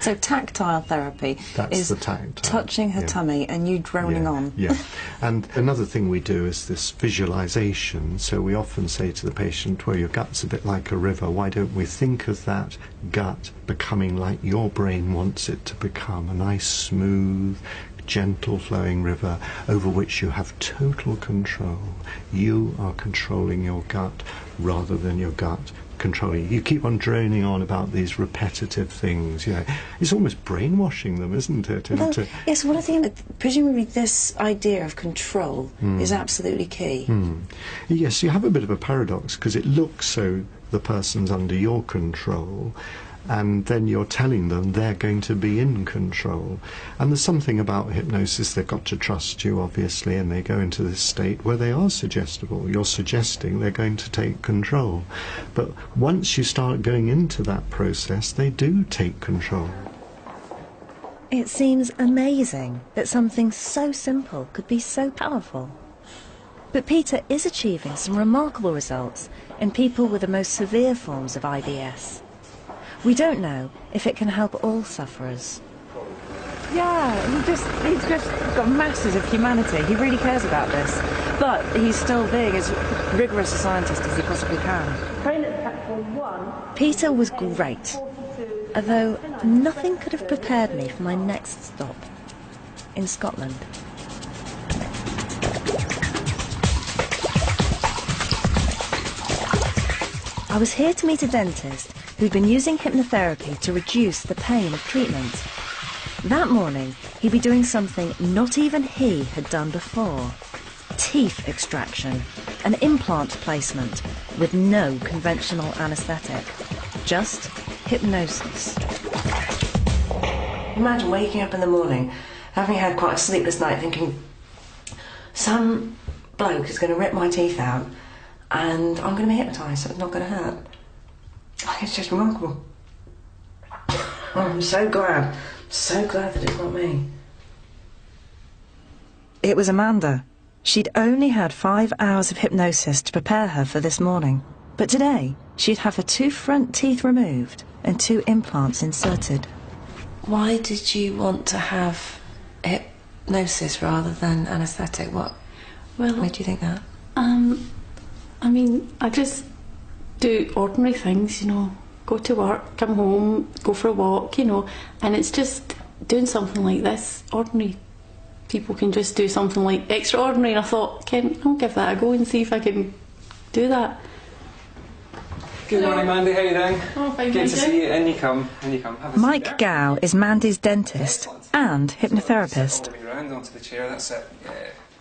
[SPEAKER 17] So tactile therapy is
[SPEAKER 18] the tactile.
[SPEAKER 17] Touching her tummy and you droning on.
[SPEAKER 18] Yeah. And another thing we do is this visualization. So we often say to the patient, well, your gut's a bit like a river. Why don't we think of that gut becoming like your brain wants it to become, a nice, smooth, gentle flowing river over which you have total control. You are controlling your gut rather than your gut controlling you. You keep on droning on about these repetitive things, you know. It's almost brainwashing them, isn't it?
[SPEAKER 17] Well, yes, well, I think presumably this idea of control is absolutely key.
[SPEAKER 18] Yes, you have a bit of a paradox because it looks so the person's under your control, and then you're telling them they're going to be in control. And there's something about hypnosis, they've got to trust you, obviously, and they go into this state where they are suggestible. You're suggesting they're going to take control. But once you start going into that process, they do take control.
[SPEAKER 3] It seems amazing that something so simple could be so powerful. But Peter is achieving some remarkable results in people with the most severe forms of IBS. We don't know if it can help all sufferers.
[SPEAKER 17] Yeah, he's just got masses of humanity. He really cares about this. But he's still being as rigorous a scientist as he possibly can.
[SPEAKER 3] Peter was great, although nothing could have prepared me for my next stop in Scotland. I was here to meet a dentist who'd been using hypnotherapy to reduce the pain of treatment. That morning, he'd be doing something not even he had done before. Teeth extraction, an implant placement with no conventional anaesthetic, just hypnosis.
[SPEAKER 8] Imagine waking up in the morning, having had quite a sleepless night, thinking, some bloke is going to rip my teeth out and I'm going to be hypnotised, so it's not going to hurt. It's just remarkable. I'm so glad that it's not me.
[SPEAKER 3] It was Amanda. She'd only had 5 hours of hypnosis to prepare her for this morning. But today, she'd have her 2 front teeth removed and 2 implants inserted.
[SPEAKER 8] Why did you want to have hypnosis rather than anaesthetic? What made you think that?
[SPEAKER 6] I mean, I just do ordinary things, you know, go to work, come home, go for a walk, you know, and it's just doing something like this. Ordinary people can just do something like extraordinary, and I thought, I'll give that a go and see if I can do that.
[SPEAKER 19] Good morning, Mandy, how are you doing?
[SPEAKER 6] Oh, fine,
[SPEAKER 19] good to see you, in you come, Have a
[SPEAKER 3] Mike
[SPEAKER 19] seat
[SPEAKER 3] Gow is Mandy's dentist and hypnotherapist.
[SPEAKER 19] there. Round onto the chair, that's it. Yeah.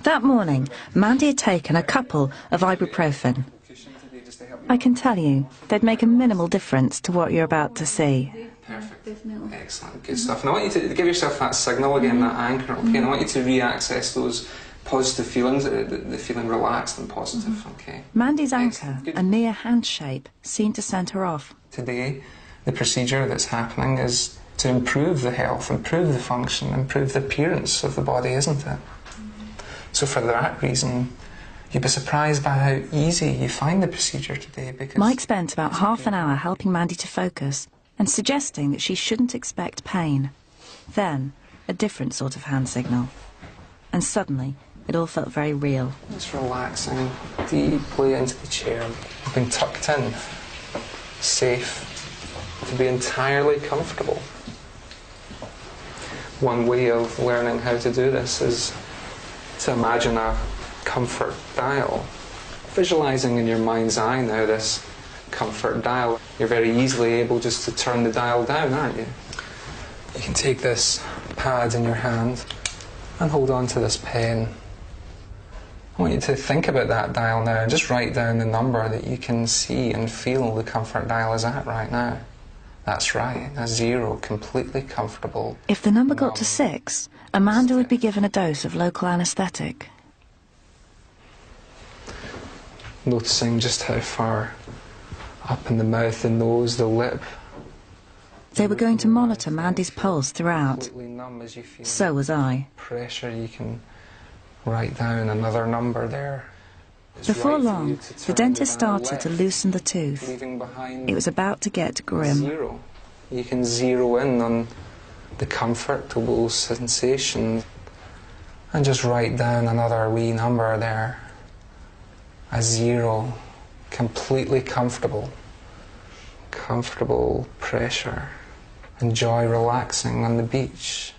[SPEAKER 3] That morning, Mandy had taken a couple of ibuprofen. I can tell you, they'd make a minimal difference to what you're about to see.
[SPEAKER 19] Perfect. Excellent, good stuff. And I want you to give yourself that signal again, that anchor, okay? And I want you to re-access those positive feelings, the feeling relaxed and positive, okay?
[SPEAKER 3] Mandy's anchor, a near hand shape, seemed to send her off.
[SPEAKER 19] Today, the procedure that's happening is to improve the health, improve the function, improve the appearance of the body, isn't it? So for that reason, you'd be surprised by how easy you find the procedure today, because...
[SPEAKER 3] Mike spent about half an hour helping Mandy to focus and suggesting that she shouldn't expect pain. Then, a different sort of hand signal. And suddenly, it all felt very real.
[SPEAKER 19] Just relaxing deeply into the chair, being tucked in, safe, to be entirely comfortable. One way of learning how to do this is to imagine a comfort dial. Visualising in your mind's eye now this comfort dial. You're very easily able just to turn the dial down, aren't you? You can take this pad in your hand and hold on to this pen. I want you to think about that dial now and just write down the number that you can see and feel the comfort dial is at right now. That's right, a 0, completely comfortable.
[SPEAKER 3] If the number got to 6, Amanda would be given a dose of local anaesthetic.
[SPEAKER 19] Noticing just how far up in the mouth, the nose, the lip.
[SPEAKER 3] They were going to monitor Mandy's pulse throughout. So was I.
[SPEAKER 19] Pressure, you can write down another number there. It's
[SPEAKER 3] Before
[SPEAKER 19] right for you
[SPEAKER 3] long,
[SPEAKER 19] to
[SPEAKER 3] the
[SPEAKER 19] turn
[SPEAKER 3] dentist
[SPEAKER 19] the dial
[SPEAKER 3] started to
[SPEAKER 19] left,
[SPEAKER 3] loosen the tooth.
[SPEAKER 19] leaving behind
[SPEAKER 3] It was about to get grim.
[SPEAKER 19] 0. You can zero in on the comfortable sensation and just write down another wee number there. A 0. Completely comfortable. Comfortable pressure. Enjoy relaxing on the beach.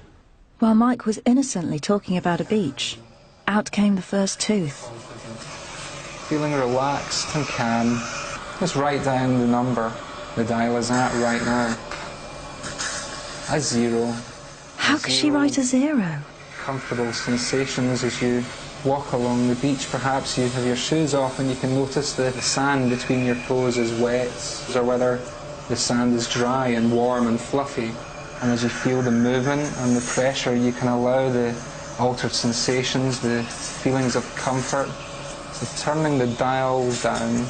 [SPEAKER 3] While Mike was innocently talking about a beach, out came the first tooth.
[SPEAKER 19] Feeling relaxed and calm. Just write down the number the dial is at right now. A 0.
[SPEAKER 3] How could she write a 0?
[SPEAKER 19] Comfortable sensations as you walk along the beach. Perhaps you have your shoes off and you can notice the sand between your toes is wet, or whether the sand is dry and warm and fluffy. And as you feel the movement and the pressure, you can allow the altered sensations, the feelings of comfort. So turning the dial down,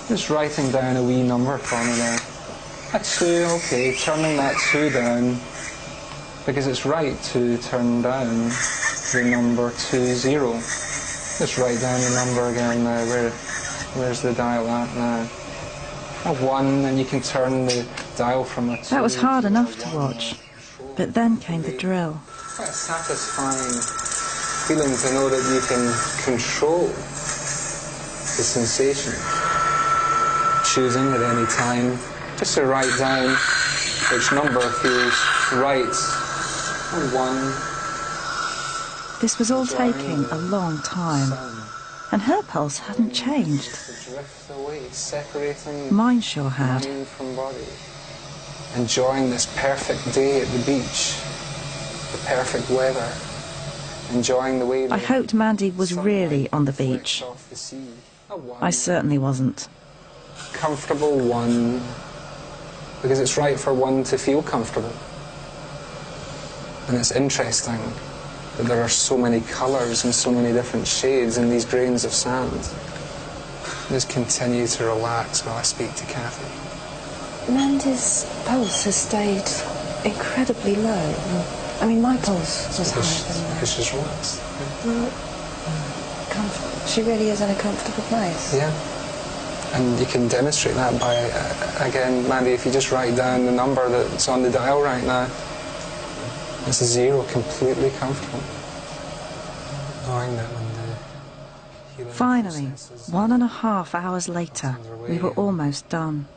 [SPEAKER 19] just writing down a wee number for me there. A 2, okay, turning that 2 down, because it's right to turn down the number 20. Just write down the number again now. Where's the dial at now? A 1, and you can turn the dial from a 2.
[SPEAKER 3] That was hard enough to watch, but then came the drill.
[SPEAKER 19] Quite a satisfying feeling to know that you can control the sensation. Choosing at any time just to write down which number feels right. And 1.
[SPEAKER 3] This was all taking a long time, and her pulse hadn't changed.
[SPEAKER 19] Drift away, separating
[SPEAKER 3] Mine sure had.
[SPEAKER 19] mind from body. Enjoying this perfect day at the beach, the perfect weather. Enjoying the way
[SPEAKER 3] I hoped Mandy was really on the beach.
[SPEAKER 19] off the sea. A 1.
[SPEAKER 3] I certainly wasn't.
[SPEAKER 19] Comfortable 1, because it's right for 1 to feel comfortable. And it's interesting that there are so many colours and so many different shades in these grains of sand. Just continue to relax while I speak to Kathy.
[SPEAKER 12] Mandy's pulse has stayed incredibly low. I mean, my pulse was higher than that.
[SPEAKER 19] Because she's relaxed.
[SPEAKER 12] Well, she really is in a comfortable place.
[SPEAKER 19] Yeah. And you can demonstrate that by, again, Mandy, if you just write down the number that's on the dial right now. It's a 0, completely comfortable. Knowing that when the healing
[SPEAKER 3] Finally,
[SPEAKER 19] process is
[SPEAKER 3] 1.5 hours later, we were almost done.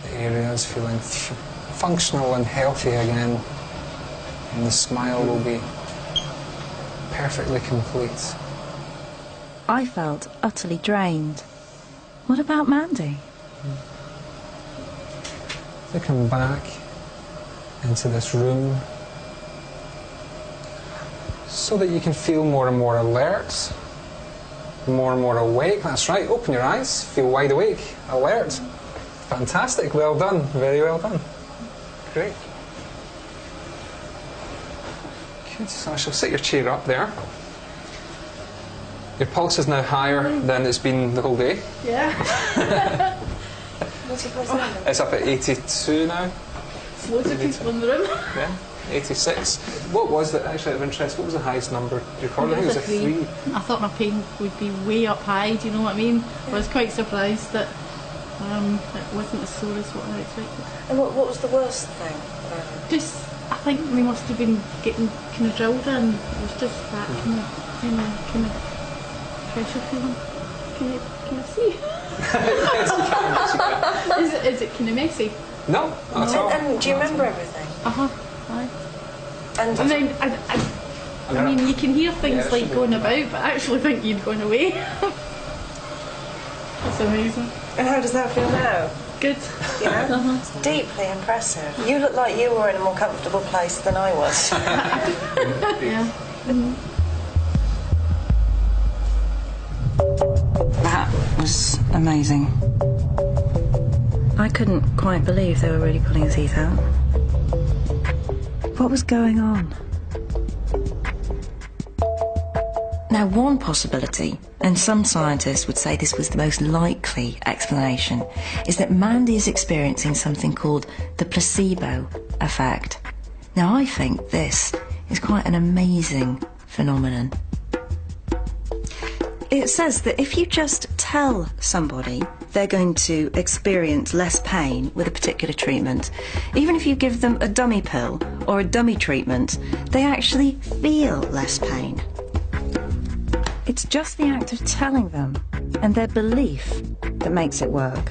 [SPEAKER 19] the area is feeling functional and healthy again, and the smile will be perfectly complete.
[SPEAKER 3] I felt utterly drained. What about Mandy?
[SPEAKER 19] To come back into this room so that you can feel more and more alert, more and more awake. That's right, open your eyes, feel wide awake, alert. Fantastic, well done, very well done. Great. Good, so I shall set your chair up there. Your pulse is now higher than it's been the whole day.
[SPEAKER 6] Yeah.
[SPEAKER 12] What's your pulse now?
[SPEAKER 19] It's up at 82 now.
[SPEAKER 6] Loads of people in the room.
[SPEAKER 19] Yeah, 86. What was the, actually out of interest, what was the highest number you recorded? I think it was a 3.
[SPEAKER 6] I thought my pain would be way up high, do you know what I mean? I was quite surprised that it wasn't as sore as what I expected.
[SPEAKER 12] And what was the worst thing?
[SPEAKER 6] Just, I think we must have been getting kind of drilled in. It was just that kind of pressure feeling. Can I see?
[SPEAKER 19] Yes, you can.
[SPEAKER 6] Is it kind of messy?
[SPEAKER 19] No, not at all.
[SPEAKER 12] And do you remember everything?
[SPEAKER 6] Aye.
[SPEAKER 12] And
[SPEAKER 6] then I mean, you can hear things like going about, but I actually think you'd gone away. That's amazing.
[SPEAKER 12] And how does that feel now?
[SPEAKER 6] Good.
[SPEAKER 12] Yeah? It's deeply impressive. You look like you were in a more comfortable place than I was.
[SPEAKER 6] Yeah.
[SPEAKER 3] That was amazing. I couldn't quite believe they were really pulling his teeth out. What was going on? Now, one possibility, and some scientists would say this was the most likely explanation, is that Mandy is experiencing something called the placebo effect. Now, I think this is quite an amazing phenomenon. It says that if you just tell somebody they're going to experience less pain with a particular treatment, even if you give them a dummy pill or a dummy treatment, they actually feel less pain. It's just the act of telling them and their belief that makes it work.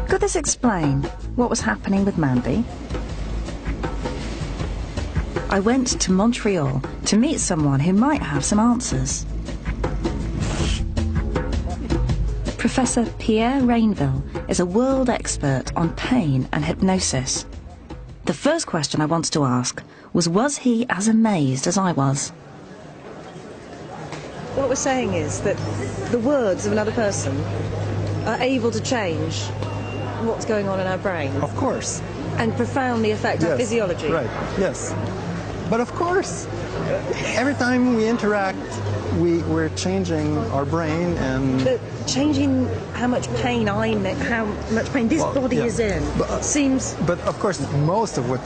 [SPEAKER 3] Could this explain what was happening with Mandy? I went to Montreal to meet someone who might have some answers. Professor Pierre Rainville is a world expert on pain and hypnosis. The first question I wanted to ask was he as amazed as I was?
[SPEAKER 17] What we're saying is that the words of another person are able to change what's going on in our brain.
[SPEAKER 20] Of course.
[SPEAKER 17] And profoundly affect our physiology.
[SPEAKER 20] Right, yes. But of course, every time we interact, we're changing our brain and...
[SPEAKER 17] But changing how much pain how much pain this body is in seems...
[SPEAKER 20] But of course, most of what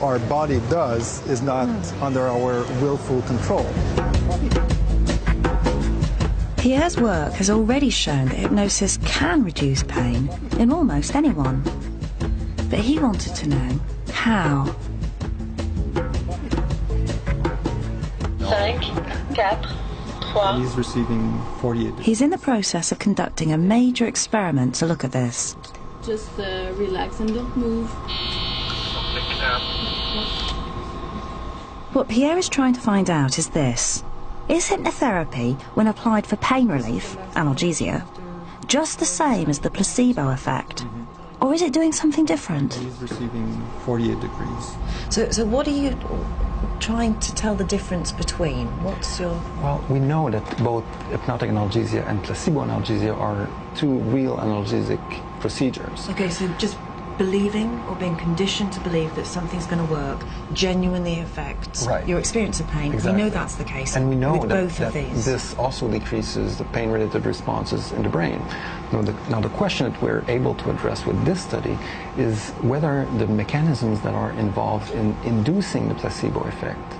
[SPEAKER 20] our body does is not under our willful control.
[SPEAKER 3] Pierre's work has already shown that hypnosis can reduce pain in almost anyone. But he wanted to know how.
[SPEAKER 6] 5, 4, 3.
[SPEAKER 20] He's receiving 48.
[SPEAKER 3] He's in the process of conducting a major experiment to look at this.
[SPEAKER 6] Just relax and don't move.
[SPEAKER 3] What Pierre is trying to find out is this. Is hypnotherapy, when applied for pain relief, analgesia, just the same as the placebo effect? Or is it doing something different?
[SPEAKER 20] He's receiving 48 degrees.
[SPEAKER 17] So what are you trying to tell the difference between? What's your...
[SPEAKER 21] Well, we know that both hypnotic analgesia and placebo analgesia are two real analgesic procedures.
[SPEAKER 17] Okay, so just believing or being conditioned to believe that something's going to work genuinely affects your experience of pain.
[SPEAKER 21] Exactly.
[SPEAKER 17] We know that's the case.
[SPEAKER 21] And we know
[SPEAKER 17] with both of these.
[SPEAKER 21] This also decreases the pain-related responses in the brain. Now the question that we're able to address with this study is whether the mechanisms that are involved in inducing the placebo effect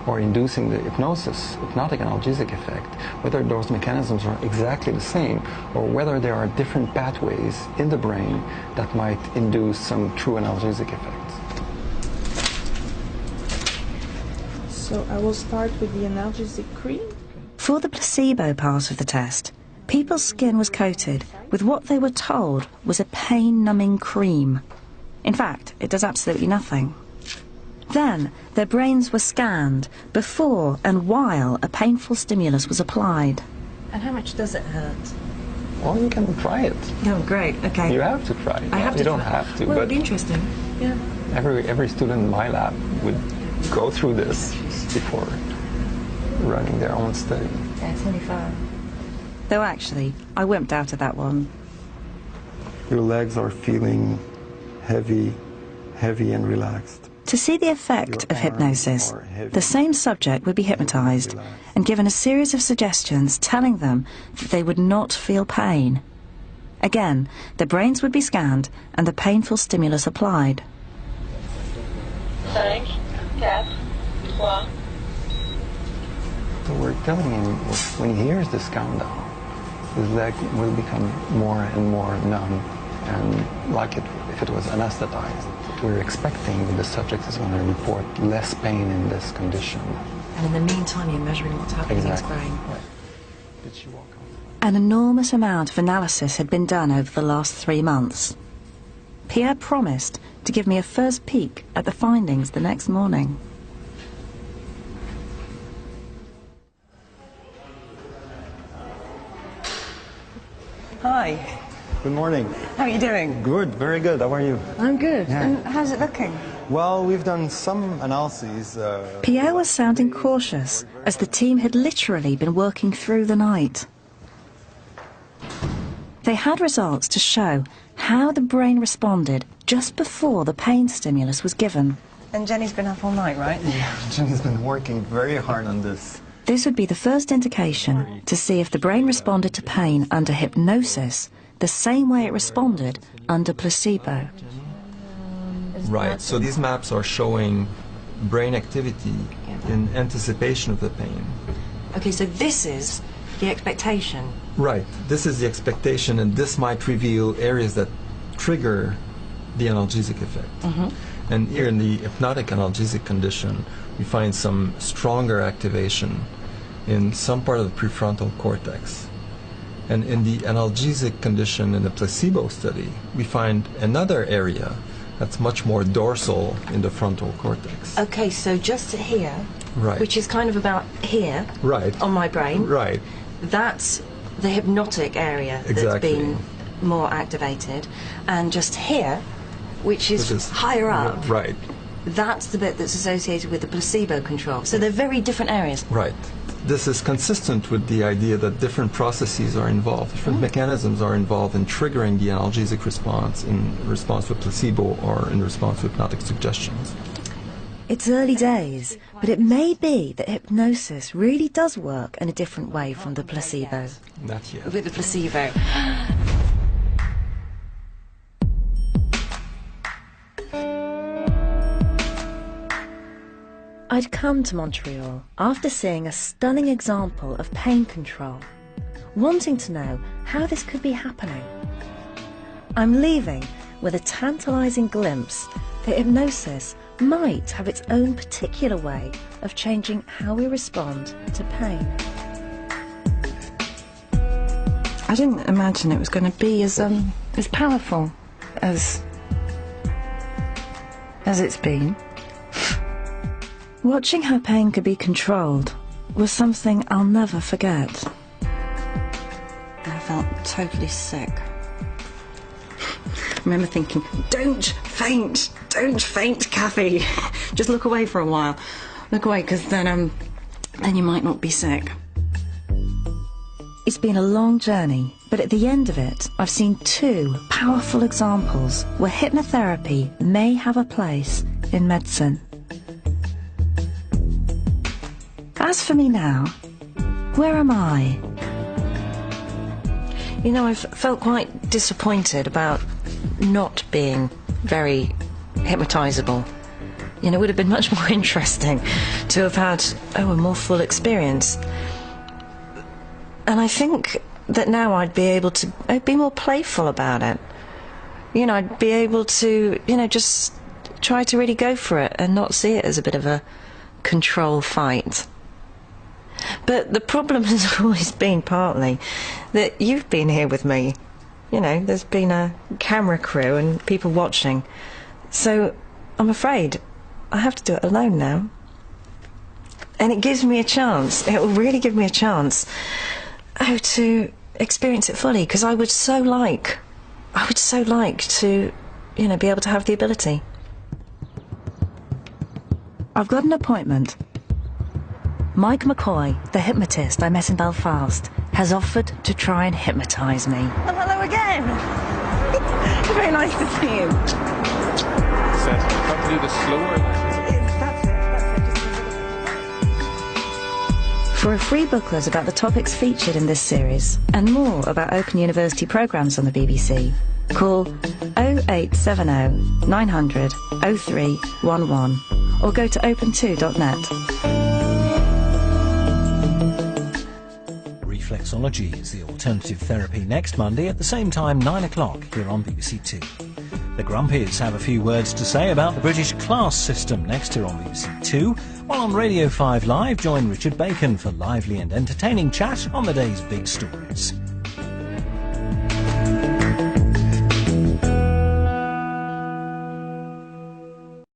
[SPEAKER 21] or inducing the hypnotic analgesic effect, whether those mechanisms are exactly the same or whether there are different pathways in the brain that might induce some true analgesic effects.
[SPEAKER 22] So I will start with the analgesic cream.
[SPEAKER 3] For the placebo part of the test, people's skin was coated with what they were told was a pain-numbing cream. In fact, it does absolutely nothing. Then, their brains were scanned before and while a painful stimulus was applied.
[SPEAKER 17] And how much does it hurt?
[SPEAKER 21] Well, you can try it.
[SPEAKER 17] Oh, great, okay.
[SPEAKER 21] You have to try it.
[SPEAKER 17] I have to.
[SPEAKER 21] You don't have to,
[SPEAKER 17] well,
[SPEAKER 21] but
[SPEAKER 17] it'd be interesting. Yeah.
[SPEAKER 21] Every student in my lab would go through this before running their own study.
[SPEAKER 17] Yeah, 25.
[SPEAKER 3] Though actually, I wimped out of that one.
[SPEAKER 20] Your legs are feeling heavy and relaxed.
[SPEAKER 3] To see the effect of hypnosis, the same subject would be hypnotized and given a series of suggestions telling them that they would not feel pain. Again, the brains would be scanned and the painful stimulus applied.
[SPEAKER 6] 5, 4, 3.
[SPEAKER 21] So we're telling him when he hears this countdown, his leg will become more and more numb and like if it was anesthetized. We're expecting that the subject is going to report less pain in this condition.
[SPEAKER 17] And in the meantime, you're measuring what's happening in his brain.
[SPEAKER 3] An enormous amount of analysis had been done over the last 3 months. Pierre promised to give me a first peek at the findings the next morning.
[SPEAKER 17] Hi.
[SPEAKER 20] Good morning.
[SPEAKER 17] How are you doing?
[SPEAKER 20] Good, very good. How are you?
[SPEAKER 17] I'm good.
[SPEAKER 20] Yeah.
[SPEAKER 17] And how's it looking?
[SPEAKER 20] Well, we've done some analyses.
[SPEAKER 3] Pierre was sounding cautious, as the team had literally been working through the night. They had results to show how the brain responded just before the pain stimulus was given.
[SPEAKER 17] And Jenny's been up all night, right?
[SPEAKER 20] Yeah, Jenny's been working very hard on this.
[SPEAKER 3] This would be the first indication to see if the brain responded to pain under hypnosis the same way it responded under placebo.
[SPEAKER 23] Right, so these maps are showing brain activity in anticipation of the pain.
[SPEAKER 17] Okay, so this is
[SPEAKER 8] the expectation.
[SPEAKER 23] Right. This is the expectation, and this might reveal areas that trigger the analgesic effect.
[SPEAKER 8] Mm-hmm.
[SPEAKER 23] And here in the hypnotic analgesic condition, we find some stronger activation in some part of the prefrontal cortex. And in the analgesic condition in the placebo study, we find another area that's much more dorsal in the frontal cortex.
[SPEAKER 8] Okay, so just here,
[SPEAKER 23] Right.
[SPEAKER 8] which is kind of about here
[SPEAKER 23] Right.
[SPEAKER 8] on my brain,
[SPEAKER 23] Right.
[SPEAKER 8] that's the hypnotic area that's
[SPEAKER 23] Exactly.
[SPEAKER 8] been more activated. And just here, which is higher up,
[SPEAKER 23] Right.
[SPEAKER 8] that's the bit that's associated with the placebo control. So they're very different areas.
[SPEAKER 23] Right. This is consistent with the idea that different processes are involved, different mechanisms are involved in triggering the analgesic response in response to placebo or in response to hypnotic suggestions.
[SPEAKER 3] It's early days, but it may be that hypnosis really does work in a different way from the placebo.
[SPEAKER 23] Not yet.
[SPEAKER 8] With the placebo.
[SPEAKER 3] I'd come to Montreal after seeing a stunning example of pain control, wanting to know how this could be happening. I'm leaving with a tantalising glimpse that hypnosis might have its own particular way of changing how we respond to pain.
[SPEAKER 8] I didn't imagine it was going to be as powerful as it's been.
[SPEAKER 3] Watching how pain could be controlled was something I'll never forget.
[SPEAKER 8] I felt totally sick. I remember thinking, don't faint, Kathy. Just look away for a while. Look away, because then you might not be sick.
[SPEAKER 3] It's been a long journey, but at the end of it, I've seen two powerful examples where hypnotherapy may have a place in medicine. As for me now, where am I?
[SPEAKER 8] You know, I've felt quite disappointed about not being very hypnotisable. You know, it would have been much more interesting to have had, a more full experience. And I think that now I'd be able to be more playful about it. You know, I'd be able to, just try to really go for it and not see it as a bit of a control fight. But the problem has always been partly that you've been here with me. You know, there's been a camera crew and people watching. So I'm afraid I have to do it alone now. And it gives me a chance, it will really give me a chance to experience it fully, because I would so like to, be able to have the ability.
[SPEAKER 3] I've got an appointment. Mike McCoy, the hypnotist I met in Belfast, has offered to try and hypnotise me.
[SPEAKER 8] Oh, hello again. Very nice to see you.
[SPEAKER 9] So, have to do this slower.
[SPEAKER 3] For a free booklet about the topics featured in this series and more about Open University programmes on the BBC, call 0870 900 0311 or go to open2.net.
[SPEAKER 4] Reflexology is the alternative therapy next Monday at the same time, 9 o'clock, here on BBC Two. The Grumpies have a few words to say about the British class system next here on BBC Two, while on Radio 5 Live, join Richard Bacon for lively and entertaining chat on the day's big stories.